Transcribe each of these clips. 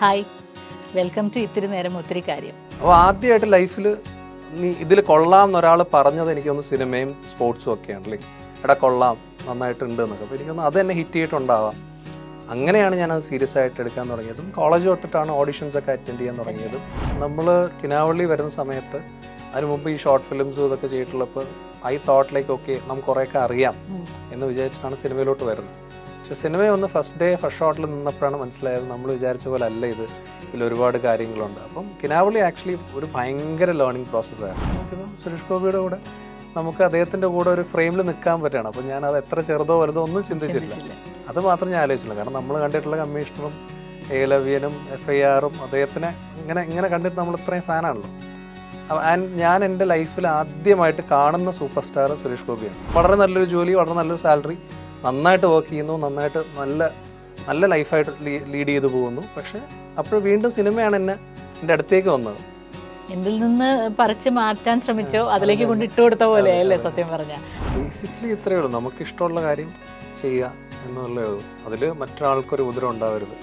Hi, welcome to ഇത്തിരി നേരം ഒത്തിരി കാര്യം. അപ്പോൾ ആദ്യമായിട്ട് ലൈഫിൽ നീ ഇതിൽ കൊള്ളാം എന്നൊരാൾ പറഞ്ഞത് എനിക്കൊന്ന് സിനിമയും സ്പോർട്സും ഒക്കെയാണല്ലേ. എടാ കൊള്ളാം, നന്നായിട്ടുണ്ട് എന്നൊക്കെ. അപ്പോൾ എനിക്കൊന്ന് അത് തന്നെ ഹിറ്റ് ചെയ്തിട്ടുണ്ടാവാം. അങ്ങനെയാണ് ഞാനത് സീരിയസ് ആയിട്ട് എടുക്കാൻ തുടങ്ങിയതും. കോളേജ് തൊട്ടിട്ടാണ് ഓഡിഷൻസൊക്കെ അറ്റൻഡ് ചെയ്യാൻ തുടങ്ങിയതും. നമ്മൾ കിനാവള്ളി വരുന്ന സമയത്ത് അതിന് മുമ്പ് ഈ ഷോർട്ട് ഫിലിംസും ഇതൊക്കെ ചെയ്തിട്ടുള്ളപ്പോൾ ഐ തോട്ട് ലൈക്ക് ഓക്കെ നമുക്ക് കുറേയൊക്കെ അറിയാം എന്ന് വിചാരിച്ചിട്ടാണ് സിനിമയിലോട്ട് വരുന്നത്. പക്ഷെ സിനിമ ഒന്ന് ഫസ്റ്റ് ഷോട്ടിൽ നിന്നപ്പോഴാണ് മനസ്സിലായത് നമ്മൾ വിചാരിച്ച പോലെ അല്ല ഇത്, ഇതിൽ ഒരുപാട് കാര്യങ്ങളുണ്ട്. അപ്പം കിനാവള്ളി ആക്ച്വലി ഒരു ഭയങ്കര ലേണിംഗ് പ്രോസസ്സായിരുന്നു. നമുക്കിപ്പോൾ സുരേഷ് ഗോപിയുടെ കൂടെ നമുക്ക് അദ്ദേഹത്തിൻ്റെ കൂടെ ഒരു ഫ്രെയിമിൽ നിൽക്കാൻ പറ്റുകയാണ്. അപ്പം ഞാനത് എത്ര ചെറുതോ വലുതോ ഒന്നും ചിന്തിച്ചില്ല. അത് മാത്രം ഞാൻ ആലോചിച്ചില്ല. കാരണം നമ്മൾ കണ്ടിട്ടുള്ള കമ്മീഷണറും ഏലവ്യനും FIRും അദ്ദേഹത്തിനെ ഇങ്ങനെ കണ്ടിട്ട് നമ്മൾ ഇത്രയും ഫാനാണല്ലോ. ആൻഡ് ഞാൻ എൻ്റെ ലൈഫിൽ ആദ്യമായിട്ട് കാണുന്ന സൂപ്പർ സ്റ്റാർ സുരേഷ് ഗോപിയാണ്. വളരെ നല്ലൊരു ജോലി, വളരെ നല്ലൊരു സാലറി, നന്നായിട്ട് വർക്ക് ചെയ്യുന്നു, നന്നായിട്ട് നല്ല ലൈഫായിട്ട് ലീഡ് ചെയ്തു പോകുന്നു. പക്ഷേ അപ്പോൾ വീണ്ടും സിനിമയാണ് എൻ്റെ അടുത്തേക്ക് വന്നത്. എന്തിൽ നിന്ന് പറിച്ച് മാറ്റാൻ ശ്രമിച്ചോ അതിലേക്ക് കൊണ്ട് ഇട്ട് കൊടുത്ത പോലെ അല്ലേ സത്യം പറഞ്ഞാൽ. ബേസിക്കലി ഇത്രയേ ഉള്ളൂ, നമുക്കിഷ്ടമുള്ള കാര്യം ചെയ്യുക എന്നുള്ളതേ ഉള്ളൂ. അതിൽ മറ്റൊരാൾക്കൊരു ഉപദ്രവം ഉണ്ടാവരുത്.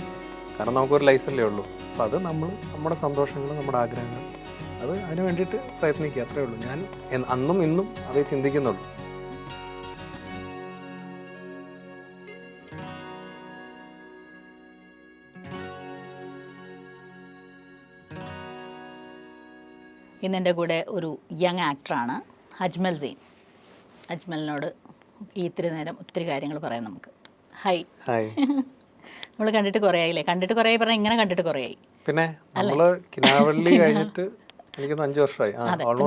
കാരണം നമുക്കൊരു ലൈഫല്ലേ ഉള്ളൂ. അപ്പോൾ അത് നമ്മുടെ സന്തോഷങ്ങൾ, നമ്മുടെ ആഗ്രഹങ്ങൾ, അതിന് വേണ്ടിയിട്ട് പ്രയത്നിക്കുക, അത്രയേ ഉള്ളൂ. ഞാൻ അന്നും ഇന്നും അതേ ചിന്തിക്കുന്നുള്ളൂ. ഇന്ന് എൻ്റെ കൂടെ ഒരു യങ് ആക്ടറാണ് അജ്മൽ സീൻ. അജ്മലിനോട് ഈ ഇത്തിരി നേരം ഒത്തിരി കാര്യങ്ങൾ പറയാം നമുക്ക്. ഹായ്. നമ്മൾ കണ്ടിട്ട് കുറേ ആയില്ലേ? കണ്ടിട്ട് കുറേ പറഞ്ഞാൽ ഇങ്ങനെ കണ്ടിട്ട് കുറേ ആയി. പിന്നെ നമ്മള് കിനാവള്ളി കഴിഞ്ഞിട്ട് എനിക്ക് 5 വർഷമായി.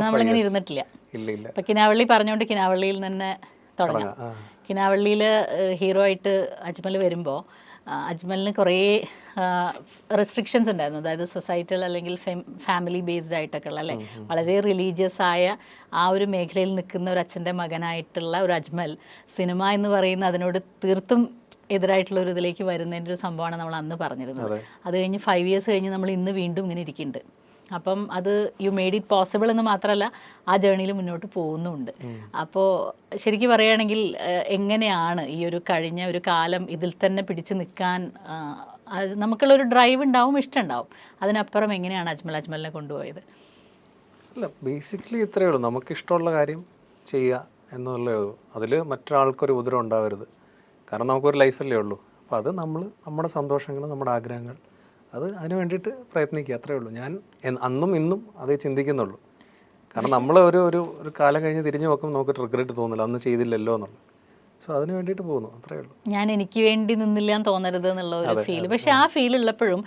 നമ്മളിങ്ങനെ ഇരുന്നിട്ടില്ല. ഇല്ല. അപ്പം കിനാവള്ളി പറഞ്ഞുകൊണ്ട് കിനാവള്ളിയിൽ തന്നെ തുടങ്ങാം. കിനാവള്ളിയിൽ ഹീറോ ആയിട്ട് അജ്മൽ വരുമ്പോൾ അജ്മലിന് കുറേ റെസ്ട്രിക്ഷൻസ് ഉണ്ടായിരുന്നു. അതായത് സൊസൈറ്റൽ അല്ലെങ്കിൽ ഫാമിലി ബേസ്ഡ് ആയിട്ടൊക്കെ ഉള്ള, അല്ലേ, വളരെ റിലീജിയസ് ആയ ആ ഒരു മേഖലയിൽ നിൽക്കുന്ന ഒരു അച്ഛൻ്റെ മകനായിട്ടുള്ള ഒരു അജ്മൽ സിനിമ എന്ന് പറയുന്ന അതിനോട് തീർത്തും എതിരായിട്ടുള്ള ഒരു ഇതിലേക്ക് വരുന്നതിൻ്റെ ഒരു സംഭവമാണ് നമ്മൾ അന്ന് പറഞ്ഞിരുന്നത്. അത് കഴിഞ്ഞ് 5 years കഴിഞ്ഞ് നമ്മൾ ഇന്ന് വീണ്ടും ഇങ്ങനെ ഇരിക്കുന്നുണ്ട്. അപ്പം അത് യു മെയ്ഡ് ഇറ്റ് പോസിബിൾ എന്ന് മാത്രമല്ല ആ ജേണിയിൽ മുന്നോട്ട് പോകുന്നുമുണ്ട്. അപ്പോൾ ശരിക്കും പറയുകയാണെങ്കിൽ എങ്ങനെയാണ് ഈ ഒരു കഴിഞ്ഞ ഒരു കാലം ഇതിൽ തന്നെ പിടിച്ച് നിൽക്കാൻ നമുക്കുള്ളൊരു ഡ്രൈവ് ഉണ്ടാവും, ഇഷ്ടമുണ്ടാവും, അതിനപ്പുറം എങ്ങനെയാണ് അജ്മലിനെ കൊണ്ടുപോയത്? അല്ല, ബേസിക്കലി ഇത്രയേ ഉള്ളൂ, നമുക്കിഷ്ടമുള്ള കാര്യം ചെയ്യുക എന്നുള്ളതേ ഉള്ളൂ. അതിൽ മറ്റൊരാൾക്കൊരു ഉപദ്രവം ഉണ്ടാവരുത്. കാരണം നമുക്കൊരു ലൈഫല്ലേ ഉള്ളൂ. അപ്പോൾ അത് നമ്മുടെ സന്തോഷങ്ങൾ, നമ്മുടെ ആഗ്രഹങ്ങൾ, അതിന് വേണ്ടിയിട്ട് പ്രയത്നിക്കുക, അത്രയേ ഉള്ളൂ. ഞാൻ അന്നും ഇന്നും അതേ ചിന്തിക്കുന്നുള്ളൂ. കാരണം നമ്മൾ ഒരു കാലം കഴിഞ്ഞ് തിരിഞ്ഞു നോക്കുമ്പോൾ നമുക്ക് റിഗ്രറ്റ് തോന്നില്ല, അന്ന് ചെയ്തില്ലല്ലോ എന്നുള്ളത്. സോ അതിന് വേണ്ടിയിട്ട് പോകുന്നു, അത്രയേ ഉള്ളൂ. ഞാൻ എനിക്ക് വേണ്ടി നിന്നില്ല എന്ന് തോന്നരുത് എന്നുള്ള ഒരു ഫീൽ. പക്ഷെ ആ ഫീൽ ഉള്ളപ്പോഴും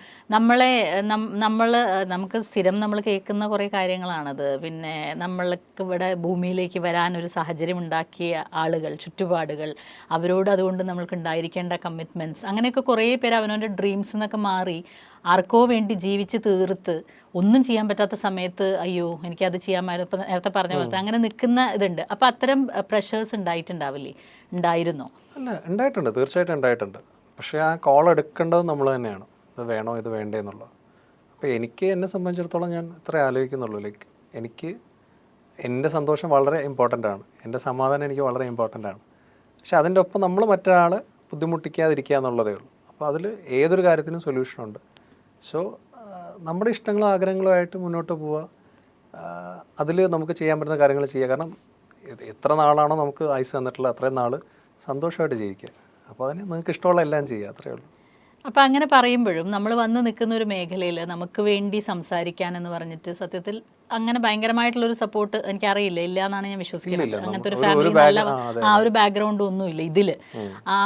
നമുക്ക് സ്ഥിരം നമ്മൾ കേൾക്കുന്ന കുറേ കാര്യങ്ങളാണത്. പിന്നെ നമ്മൾക്ക് ഇവിടെ ഭൂമിയിലേക്ക് വരാൻ ഒരു സാഹചര്യം ഉണ്ടാക്കിയ ആളുകൾ, ചുറ്റുപാടുകൾ, അവരോട് അതുകൊണ്ട് നമ്മൾക്ക് ഉണ്ടായിരിക്കേണ്ട കമ്മിറ്റ്മെൻറ്റ്സ്, അങ്ങനെയൊക്കെ കുറേ പേര് അവനവൻ്റെ ഡ്രീംസ് എന്നൊക്കെ മാറി ആർക്കോ വേണ്ടി ജീവിച്ച് തീർത്ത് ഒന്നും ചെയ്യാൻ പറ്റാത്ത സമയത്ത് അയ്യോ എനിക്കത് ചെയ്യാമായിരുന്നു, ഇപ്പം നേരത്തെ പറഞ്ഞ പോലത്തെ അങ്ങനെ നിൽക്കുന്ന ഇതുണ്ട്. അപ്പം അത്തരം പ്രഷേഴ്സ് ഉണ്ടായിരുന്നോ? അല്ല, ഉണ്ടായിട്ടുണ്ട്, തീർച്ചയായിട്ടും ഉണ്ടായിട്ടുണ്ട്. പക്ഷേ ആ കോൾ എടുക്കേണ്ടത് നമ്മൾ തന്നെയാണ്. ഇത് വേണോ ഇത് വേണ്ടേ എന്നുള്ളത്. അപ്പോൾ എന്നെ സംബന്ധിച്ചിടത്തോളം ഞാൻ ഇത്രേ ആലോചിക്കുന്നുള്ളൂ. ലൈക്ക് എനിക്ക് എൻ്റെ സന്തോഷം വളരെ ഇമ്പോർട്ടൻ്റ് ആണ്, എൻ്റെ സമാധാനം എനിക്ക് വളരെ ഇമ്പോർട്ടൻ്റ് ആണ്. പക്ഷെ അതിൻ്റെ ഒപ്പം നമ്മൾ മറ്റൊരാളെ ബുദ്ധിമുട്ടിക്കാതിരിക്കുക എന്നുള്ളതേ ഉള്ളൂ. അപ്പോൾ അതിൽ ഏതൊരു കാര്യത്തിനും സൊല്യൂഷനുണ്ട്. സോ നമ്മുടെ ഇഷ്ടങ്ങളും ആഗ്രഹങ്ങളുമായിട്ട് മുന്നോട്ട് പോവുക, അതിൽ നമുക്ക് ചെയ്യാൻ പറ്റുന്ന കാര്യങ്ങൾ ചെയ്യുക. കാരണം എത്ര നാളാണോ നമുക്ക് ആയുസ് തന്നിട്ടുള്ളത് അത്രയും നാൾ സന്തോഷമായിട്ട് ജീവിക്കുക. അപ്പോൾ അതിന് നിങ്ങൾക്ക് ഇഷ്ടമുള്ള എല്ലാം ചെയ്യുക, അത്രയേ ഉള്ളൂ. അപ്പം അങ്ങനെ പറയുമ്പോഴും നമ്മൾ വന്ന് നിൽക്കുന്ന ഒരു മേഖലയിൽ നമുക്ക് വേണ്ടി സംസാരിക്കാൻ എന്ന് പറഞ്ഞിട്ട് സത്യത്തിൽ അങ്ങനെ ഭയങ്കരമായിട്ടുള്ളൊരു സപ്പോർട്ട് എനിക്കറിയില്ല, ഇല്ല എന്നാണ് ഞാൻ വിശ്വസിക്കുന്നത്. അങ്ങനത്തെ ഒരു ഫാമിലി ഒരു ബാക്ക്ഗ്രൗണ്ട് ഒന്നുമില്ല ഇതിൽ.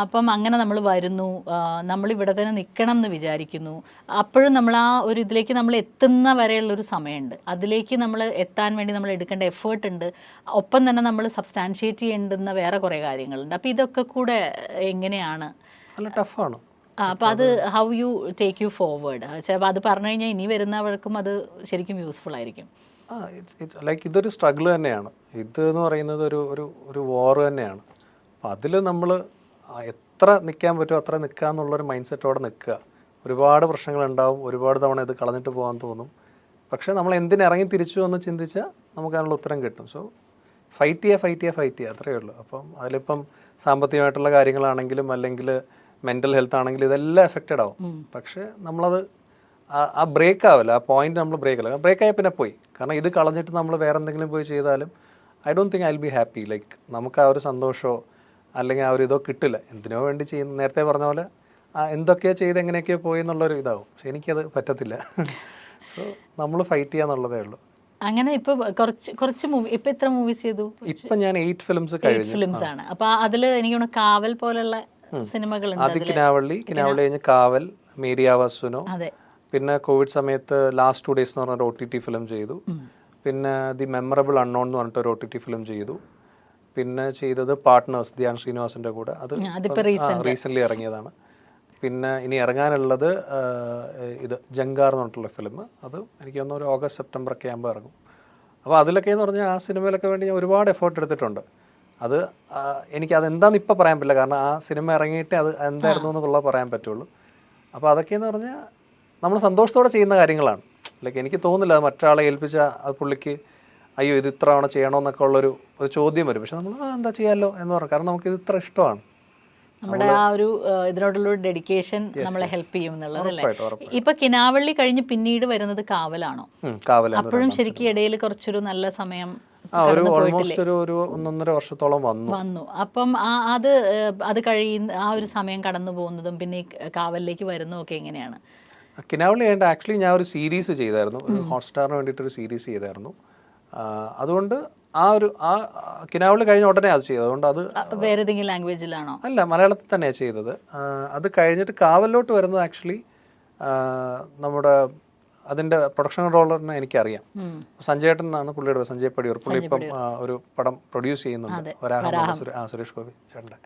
അപ്പം അങ്ങനെ നമ്മൾ വരുന്നു, നമ്മളിവിടെ തന്നെ നിൽക്കണം എന്ന് വിചാരിക്കുന്നു. അപ്പോഴും നമ്മൾ ആ ഒരു ഇതിലേക്ക് നമ്മൾ എത്തുന്ന വരെയുള്ളൊരു സമയമുണ്ട്. അതിലേക്ക് നമ്മൾ എത്താൻ വേണ്ടി നമ്മൾ എടുക്കേണ്ട എഫേർട്ട് ഉണ്ട്. ഒപ്പം തന്നെ നമ്മൾ സബ്സ്റ്റാൻഷിയേറ്റ് ചെയ്യേണ്ടുന്ന വേറെ കുറേ കാര്യങ്ങളുണ്ട്. അപ്പോൾ ഇതൊക്കെ കൂടെ എങ്ങനെയാണ്? നല്ല ടഫാണ്. അപ്പോൾ അത് how you take you forward? അപ്പോൾ അത് പറഞ്ഞു കഴിഞ്ഞാൽ ഇനി വരുന്നവർക്കും അത് ശരിക്കും യൂസ്ഫുൾ ആയിരിക്കും. ലൈക്ക് ഇതൊരു സ്ട്രഗിൾ തന്നെയാണ്. എന്ന് പറയുന്നത് ഒരു വാർ തന്നെയാണ്. അപ്പോൾ അതിൽ നമ്മൾ എത്ര നിൽക്കാൻ പറ്റുമോ അത്ര നിൽക്കുക എന്നുള്ളൊരു മൈൻഡ് സെറ്റോടെ നിൽക്കുക. ഒരുപാട് പ്രശ്നങ്ങളുണ്ടാവും, ഒരുപാട് തവണ ഇത് കളഞ്ഞിട്ട് പോകാൻ തോന്നും. പക്ഷേ നമ്മൾ എന്തിനിറങ്ങി തിരിച്ചു എന്ന് ചിന്തിച്ചാൽ നമുക്ക് അതിനുള്ള ഉത്തരം കിട്ടും. സോ ഫൈറ്റ് ചെയ്യുക അത്രയേ ഉള്ളൂ. അപ്പം അതിലിപ്പം സാമ്പത്തികമായിട്ടുള്ള കാര്യങ്ങളാണെങ്കിലും അല്ലെങ്കിൽ മെൻ്റൽ ഹെൽത്ത് ആണെങ്കിലും ഇതെല്ലാം എഫക്റ്റഡ് ആവും. പക്ഷേ നമ്മളത് ആ ബ്രേക്ക് ആവില്ല, ആ പോയിന്റ് നമ്മൾ ബ്രേക്ക് ആവില്ല. ബ്രേക്ക് ആയാൽ പിന്നെ പോയി. കാരണം ഇത് കളഞ്ഞിട്ട് നമ്മൾ വേറെ എന്തെങ്കിലും പോയി ചെയ്താലും I don't think I will be happy. Like നമുക്ക് ആ ഒരു സന്തോഷമോ അല്ലെങ്കിൽ ആ ഒരു ഇതോ കിട്ടില്ല. എന്തിനോ വേണ്ടി ചെയ്യുന്ന, നേരത്തെ പറഞ്ഞ പോലെ എന്തൊക്കെയോ ചെയ്ത് എങ്ങനെയൊക്കെയോ പോയി എന്നുള്ളൊരു ഇതാവും. പക്ഷെ എനിക്കത് പറ്റത്തില്ല. സോ നമ്മൾ ഫൈറ്റ് ചെയ്യാന്നുള്ളതേ ഉള്ളൂ. അങ്ങനെ ഇപ്പൊ കുറച്ച് മൂവി ഇപ്പൊ എത്ര മൂവീസ് ചെയ്തു? ഇപ്പം ഞാൻ 8 ഫിലിംസ് 8 കഴിഞ്ഞു. ഫിലിംസ് ആണ്. അപ്പൊ അതില് എനിക്ക് തോന്നുന്നു കാവൽ പോലുള്ള സിനിമകളുണ്ട് ആദ്യം അതില്. കിനാവള്ളി കഴിഞ്ഞ് കാവൽ, മേരി ആവാസ് സുനോ, അതെ. പിന്നെ കോവിഡ് സമയത്ത് ലാസ്റ്റ് 2 ഡേയ്സ് എന്ന് പറഞ്ഞൊരു OTT ഫിലിം ചെയ്തു. പിന്നെ ദി മെമ്മറബിൾ അൺനോൺ എന്ന് പറഞ്ഞിട്ട് ഒരു OTT ഫിലിം ചെയ്തു. പിന്നെ ചെയ്തത് പാർട്ട്നേഴ്സ്, ധ്യാൻ ശ്രീനിവാസിൻ്റെ കൂടെ, അത് അതിപ്പോ റീസെൻ്റ്ലി ഇറങ്ങിയതാണ്. പിന്നെ ഇനി ഇറങ്ങാനുള്ളത് ഇത് ജങ്കാർ എന്ന് പറഞ്ഞിട്ടുള്ള ഫിലിം, അത് എനിക്ക് തോന്നുന്നു ഒരു ഓഗസ്റ്റ് സെപ്റ്റംബർ ഒക്കെ ആകുമ്പോൾ ഇറങ്ങും. അപ്പോൾ അതിലൊക്കെ എന്ന് പറഞ്ഞാൽ ആ സിനിമയിലൊക്കെ വേണ്ടി ഞാൻ ഒരുപാട് എഫേർട്ട് എടുത്തിട്ടുണ്ട്. അത് എനിക്കതെന്താണെന്ന് ഇപ്പോൾ പറയാൻ പറ്റില്ല, കാരണം ആ സിനിമ ഇറങ്ങിയിട്ട് അത് എന്തായിരുന്നു എന്നുള്ളത് പറയാൻ പറ്റുള്ളൂ. അപ്പോൾ അതൊക്കെയെന്ന് പറഞ്ഞാൽ നമ്മൾ സന്തോഷത്തോടെ ചെയ്യുന്ന കാര്യങ്ങളാണ്. ലൈക്ക് എനിക്ക് തോന്നുന്നില്ല അത് മറ്റൊരാളെ ഏൽപ്പിച്ച അത് പുള്ളിക്ക് അയ്യോ ഇത് ഇത്ര തവണ ചെയ്യണമെന്നൊക്കെ ഉള്ളൊരു ചോദ്യം വരും. പക്ഷെ നമ്മൾ എന്താ ചെയ്യാമല്ലോ എന്ന് പറഞ്ഞു, കാരണം നമുക്കിത് ഇത്ര ഇഷ്ടമാണ്. നമ്മുടെ ആ ഒരു ഇതിനോടുള്ള ഡെഡിക്കേഷൻ നമ്മളെ ഹെൽപ്പ് ചെയ്യും എന്നുള്ളതല്ലേ. ഉറപ്പായിട്ടും. ഇപ്പൊ കിനാവള്ളി കഴിഞ്ഞ് പിന്നീട് വരുന്നത് കാവലാണോ? അപ്പോഴും ശരിക്കും ഇടയിൽ കുറച്ചൊരു നല്ല സമയം ഒരു ഓൾമോസ്റ്റ് ഒരു 1.5 വർഷത്തോളം വന്നു. അപ്പം അത് കഴിയുന്ന ആ ഒരു സമയം കടന്നു പോകുന്നതും പിന്നെ കാവലിലേക്ക് വരുന്നതും ഒക്കെ എങ്ങനെയാണ്? കിനാവള്ളി കഴിഞ്ഞിട്ട് ആക്ച്വലി ഞാൻ ഒരു സീരീസ് ചെയ്തായിരുന്നു, ഒരു ഹോട്ട്സ്റ്റാറിന് വേണ്ടിയിട്ടൊരു സീരീസ് ചെയ്തായിരുന്നു. അതുകൊണ്ട് ആ കിനാവള്ളി കഴിഞ്ഞ ഉടനെ അത് ചെയ്തത്. അതുകൊണ്ട് അത് വേറെ ഏതെങ്കിലും ലാംഗ്വേജിലാണോ? അല്ല, മലയാളത്തിൽ തന്നെയാണ് ചെയ്തത്. അത് കഴിഞ്ഞിട്ട് കാവലിലോട്ട് വരുന്നത് ആക്ച്വലി നമ്മുടെ അതിൻ്റെ പ്രൊഡക്ഷൻ കൺട്രോളറിനെ എനിക്കറിയാം. സഞ്ജയേട്ടനാണ് പുള്ളിയുടെ, സഞ്ജയ് പടിയൂർ. പുള്ളി ഇപ്പം ഒരു പടം പ്രൊഡ്യൂസ് ചെയ്യുന്നുണ്ട്, സുരേഷ് ഗോപി ചേട്ടൻ്റെ.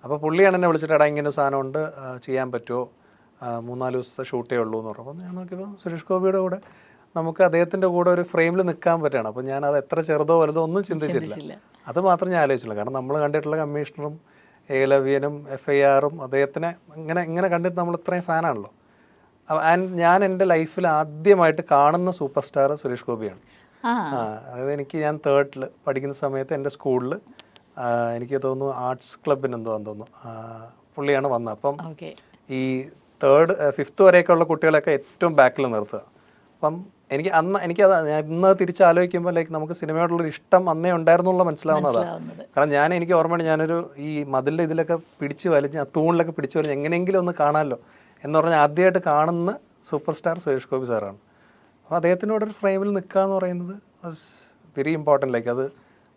അപ്പോൾ പുള്ളിയാണ് എന്നെ വിളിച്ചിട്ട് എടാ ഇങ്ങനെ സാധനമുണ്ട്, ചെയ്യാൻ പറ്റുമോ, 3-4 ദിവസത്തെ ഷൂട്ടേ ഉള്ളൂ എന്ന് പറഞ്ഞു. അപ്പോൾ ഞാൻ നോക്കിയപ്പോൾ സുരേഷ് ഗോപിയുടെ കൂടെ നമുക്ക് അദ്ദേഹത്തിൻ്റെ കൂടെ ഒരു ഫ്രെയിമിൽ നിൽക്കാൻ പറ്റുകയാണ്. അപ്പോൾ ഞാനത് എത്ര ചെറുതോ വലുതോ ഒന്നും ചിന്തിച്ചിട്ടില്ല. അത് മാത്രം ഞാൻ ആലോചിച്ചില്ല, കാരണം നമ്മൾ കണ്ടിട്ടുള്ള കമ്മീഷണറും ഏകലവ്യനും FIRും അദ്ദേഹത്തിനെ ഇങ്ങനെ കണ്ടിട്ട് നമ്മൾ ഇത്രയും ഫാനാണല്ലോ. ആൻഡ് ഞാൻ എൻ്റെ ലൈഫിൽ ആദ്യമായിട്ട് കാണുന്ന സൂപ്പർ സ്റ്റാർ സുരേഷ് ഗോപിയാണ്. അതായത് ഞാൻ 3rd പഠിക്കുന്ന സമയത്ത് എൻ്റെ സ്കൂളിൽ എനിക്ക് തോന്നുന്നു ആർട്സ് ക്ലബിന് എന്തോന്ന് തോന്നുന്നു പുള്ളിയാണ് വന്നത്. അപ്പം ഈ 3rd 5th വരെയൊക്കെ ഉള്ള കുട്ടികളെയൊക്കെ ഏറ്റവും ബാക്കിൽ നിർത്തുക. അപ്പം എനിക്കത് ഞാൻ ഇന്ന് തിരിച്ചാലോചിക്കുമ്പോൾ ലൈക്ക് നമുക്ക് സിനിമയോടുള്ളൊരു ഇഷ്ടം അന്നേ ഉണ്ടായിരുന്നുള്ള മനസ്സിലാവുന്നതാണ്. കാരണം എനിക്ക് ഓർമ്മയുണ്ട്, ഞാനൊരു ഈ മതിലിൻ്റെ ഇതിലൊക്കെ പിടിച്ച് വലിഞ്ഞ് ആ തൂണിലൊക്കെ പിടിച്ച് വലിഞ്ഞ് എങ്ങനെയെങ്കിലും ഒന്ന് കാണാമല്ലോ എന്ന് പറഞ്ഞാൽ ആദ്യമായിട്ട് കാണുന്ന സൂപ്പർ സ്റ്റാർ സുരേഷ് ഗോപി സാറാണ്. അപ്പോൾ അദ്ദേഹത്തിനോടൊരു ഫ്രെയിമിൽ നിൽക്കുക എന്ന് പറയുന്നത് വെരി ഇമ്പോർട്ടൻ്റ്. ലൈക്ക് അത്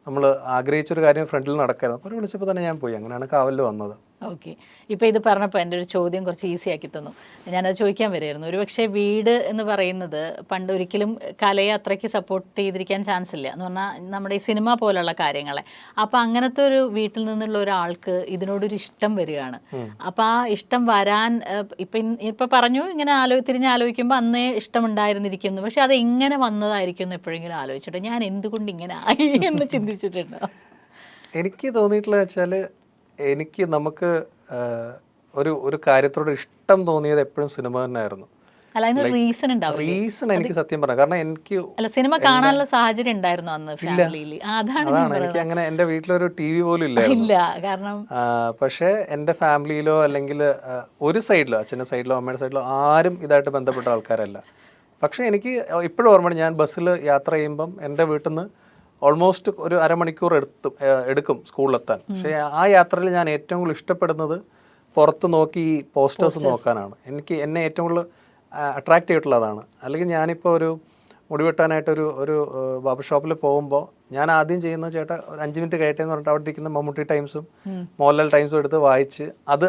നമ്മൾ ആഗ്രഹിച്ചൊരു കാര്യം ഫ്രണ്ടിൽ നടക്കരുത്. അപ്പോൾ വിളിച്ചപ്പോൾ തന്നെ ഞാൻ പോയി. അങ്ങനെയാണ് കാവലിൽ വന്നത്. ഓക്കെ. ഇപ്പോൾ ഇത് പറഞ്ഞപ്പോൾ എൻ്റെ ഒരു ചോദ്യം കുറച്ച് ഈസി ആക്കി തന്നു. ഞാനത് ചോദിക്കാൻ വരുമായിരുന്നു. ഒരുപക്ഷെ വീട് എന്ന് പറയുന്നത് പണ്ട് ഒരിക്കലും കലയെ അത്രയ്ക്ക് സപ്പോർട്ട് ചെയ്തിരിക്കാൻ ചാൻസ് ഇല്ല എന്ന് പറഞ്ഞാൽ നമ്മുടെ ഈ സിനിമ പോലുള്ള കാര്യങ്ങളെ. അപ്പോൾ അങ്ങനത്തെ ഒരു വീട്ടിൽ നിന്നുള്ള ഒരാൾക്ക് ഇതിനോടൊരു ഇഷ്ടം വരികയാണ്. അപ്പോൾ ആ ഇഷ്ടം വരാൻ ഇപ്പം പറഞ്ഞു ഇങ്ങനെ തിരിഞ്ഞ് ആലോചിക്കുമ്പോൾ അന്നേ ഇഷ്ടമുണ്ടായിരുന്നിരിക്കുന്നു. പക്ഷെ അത് എങ്ങനെ വന്നതായിരിക്കും എന്ന് എപ്പോഴെങ്കിലും ആലോചിച്ചിട്ടോ? ഞാൻ എന്തുകൊണ്ട് ഇങ്ങനെ ആയി എന്ന് ചിന്തിച്ചിട്ടുണ്ടോ? എനിക്ക് തോന്നിയിട്ടുള്ളത് വെച്ചാൽ നമുക്ക് ഒരു കാര്യത്തോട് ഇഷ്ടം തോന്നിയത് എപ്പോഴും സിനിമ തന്നെയായിരുന്നു. റീസൺ എനിക്ക് സത്യം പറയാം, കാരണം എനിക്ക് സിനിമ കാണാനുള്ള സാഹചര്യം ഉണ്ടായിരുന്നു അന്ന് ഫാമിലിയിൽ. അതാണ് എനിക്ക് അങ്ങനെ എൻ്റെ വീട്ടിലൊരു TV പോലും ഇല്ല. കാരണം പക്ഷേ എൻ്റെ ഫാമിലിയിലോ അല്ലെങ്കിൽ ഒരു സൈഡിലോ അച്ഛൻ്റെ സൈഡിലോ അമ്മയുടെ സൈഡിലോ ആരും ഇതായിട്ട് ബന്ധപ്പെട്ട ആൾക്കാരല്ല. പക്ഷേ എനിക്ക് ഇപ്പോഴും ഓർമ്മയുണ്ട്, ഞാൻ ബസ്സിൽ യാത്ര ചെയ്യുമ്പം എൻ്റെ വീട്ടിൽ നിന്ന് ഓൾമോസ്റ്റ് ഒരു അരമണിക്കൂർ എടുക്കും സ്കൂളിലെത്താൻ. പക്ഷേ ആ യാത്രയിൽ ഞാൻ ഏറ്റവും കൂടുതൽ ഇഷ്ടപ്പെടുന്നത് പുറത്ത് നോക്കി ഈ പോസ്റ്റേഴ്സ് നോക്കാനാണ്. എന്നെ ഏറ്റവും കൂടുതൽ അട്രാക്റ്റ് ചെയ്തിട്ടുള്ളതാണ്. അല്ലെങ്കിൽ ഞാനിപ്പോൾ ഒരു മുടി വെട്ടാനായിട്ടൊരു ബാർബർ ഷോപ്പിൽ പോകുമ്പോൾ ഞാൻ ആദ്യം ചെയ്യുന്നത് ചേട്ടാ ഒരു 5 മിനിറ്റ് കഴിയട്ടെന്ന് പറഞ്ഞിട്ട് അവിടെ ഇരിക്കുന്ന മമ്മൂട്ടി ടൈംസും മോഹൻലാൽ ടൈംസും എടുത്ത് വായിച്ച് അത്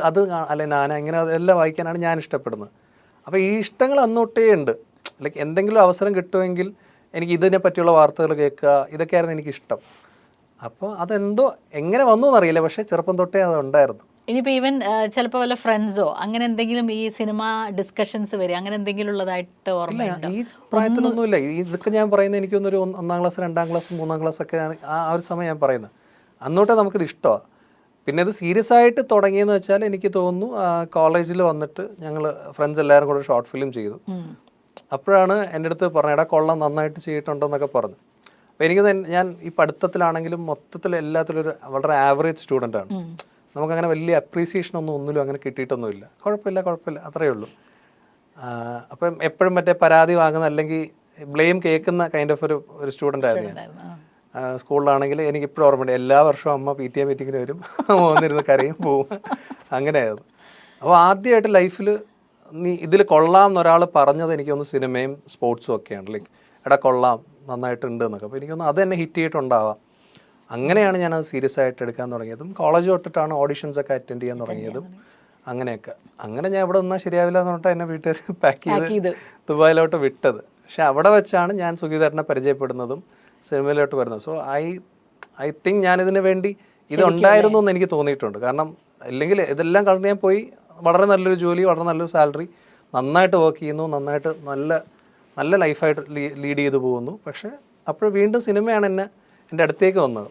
അല്ലെ ഇങ്ങനെ അതെല്ലാം വായിക്കാനാണ് ഞാൻ ഇഷ്ടപ്പെടുന്നത്. അപ്പോൾ ഈ ഇഷ്ടങ്ങൾ അന്നൊട്ടേ ഉണ്ട്. ലൈക്ക് എന്തെങ്കിലും അവസരം കിട്ടുമെങ്കിൽ എനിക്ക് ഇതിനെ പറ്റിയുള്ള വാർത്തകൾ കേൾക്കുക, ഇതൊക്കെയായിരുന്നു എനിക്കിഷ്ടം. അപ്പോൾ അതെന്തോ എങ്ങനെ വന്നു എന്നറിയില്ല, പക്ഷേ ചെറുപ്പം തൊട്ടേ അതുണ്ടായിരുന്നു. ഇനിയിപ്പോൾ ഈവൻ ചിലപ്പോൾ വല്ല ഫ്രണ്ട്സോ അങ്ങനെ എന്തെങ്കിലും ഈ സിനിമ ഡിസ്കഷൻസ് വരും, അങ്ങനെ എന്തെങ്കിലും ഉള്ളതായിട്ട് ഓർമ്മയുണ്ടോ? ഈ പ്രായത്തിലൊന്നുമില്ല. ഇതൊക്കെ ഞാൻ പറയുന്നത് എനിക്കൊന്നൊരു 1-ാം ക്ലാസ് 2-ാം ക്ലാസ് 3-ാം ക്ലാസ് ഒക്കെ ആ ഒരു സമയം ഞാൻ പറയുന്നത്. അന്നോട്ടേ നമുക്കിത് ഇഷ്ടമാണ്. പിന്നെ ഇത് സീരിയസ് ആയിട്ട് തുടങ്ങിയെന്ന് വെച്ചാൽ എനിക്ക് തോന്നുന്നു കോളേജിൽ വന്നിട്ട് ഞങ്ങൾ ഫ്രണ്ട്സ് എല്ലാവരും കൂടെ ഷോർട്ട് ഫിലിം ചെയ്തു. അപ്പോഴാണ് എൻ്റെ അടുത്ത് പറഞ്ഞത് എടാ കൊള്ളാം നന്നായിട്ട് ചെയ്തിട്ടുണ്ടെന്നൊക്കെ പറഞ്ഞു. അപ്പോൾ ഞാൻ ഈ പഠിത്തത്തിലാണെങ്കിലും മൊത്തത്തിൽ എല്ലാത്തിലും വളരെ ആവറേജ് സ്റ്റുഡൻ്റാണ്. നമുക്കങ്ങനെ വലിയ അപ്രീസിയേഷൻ ഒന്നിലും അങ്ങനെ കിട്ടിയിട്ടൊന്നുമില്ല. കുഴപ്പമില്ല അത്രയേ ഉള്ളൂ. അപ്പം എപ്പോഴും മറ്റേ പരാതി വാങ്ങുന്ന അല്ലെങ്കിൽ ബ്ലെയിം കേൾക്കുന്ന കൈൻഡ് ഓഫ് ഒരു സ്റ്റുഡൻ്റ് ആയിരുന്നു ഞാൻ. സ്കൂളിലാണെങ്കിൽ എനിക്കിപ്പോഴും ഓർമ്മയുണ്ട്, എല്ലാ വർഷവും അമ്മ പി ടി എ മീറ്റിങ്ങിന് വരും, വന്നിരുന്ന് കരയും പോവും, അങ്ങനെയായിരുന്നു. അപ്പോൾ ആദ്യമായിട്ട് ലൈഫിൽ നീ ഇതിൽ കൊള്ളാം എന്നൊരാൾ പറഞ്ഞത് എനിക്കൊന്ന് സിനിമയും സ്പോർട്സും ഒക്കെയാണ്. ലൈക്ക് എടാ കൊള്ളാം, നന്നായിട്ടുണ്ട് എന്നൊക്കെ. അപ്പോൾ എനിക്കൊന്ന് അത് തന്നെ ഹിറ്റ് ചെയ്തിട്ടുണ്ടാവാം. അങ്ങനെയാണ് ഞാനത് സീരിയസ് ആയിട്ട് എടുക്കാൻ തുടങ്ങിയതും. കോളേജ് തൊട്ടിട്ടാണ് ഓഡിഷൻസ് ഒക്കെ അറ്റൻഡ് ചെയ്യാൻ തുടങ്ങിയതും. അങ്ങനെയൊക്കെ അങ്ങനെ ഞാൻ ഇവിടെ നിന്നാൽ ശരിയാവില്ല എന്ന് പറഞ്ഞിട്ട് എന്നെ വീട്ടുകാർ പാക്ക് ചെയ്ത് ദുബായിലോട്ട് വിട്ടത്. പക്ഷെ അവിടെ വെച്ചാണ് ഞാൻ സുഗീതേട്ടനെ പരിചയപ്പെടുന്നതും സിനിമയിലോട്ട് വരുന്നത്. സോ ഐ തിങ്ക് ഞാനിതിന് വേണ്ടി ഇതുണ്ടായിരുന്നു എന്ന് എനിക്ക് തോന്നിയിട്ടുണ്ട്. കാരണം ഇല്ലെങ്കിൽ ഇതെല്ലാം കളഞ്ഞ് ഞാൻ പോയി വളരെ നല്ലൊരു ജോലി, വളരെ നല്ലൊരു സാലറി, നന്നായിട്ട് വർക്ക് ചെയ്യുന്നു, നന്നായിട്ട് നല്ല ലൈഫായിട്ട് ലീഡ് ചെയ്തു പോകുന്നു. പക്ഷേ അപ്പോൾ വീണ്ടും സിനിമയാണ് എൻ്റെ അടുത്തേക്ക് വന്നത്.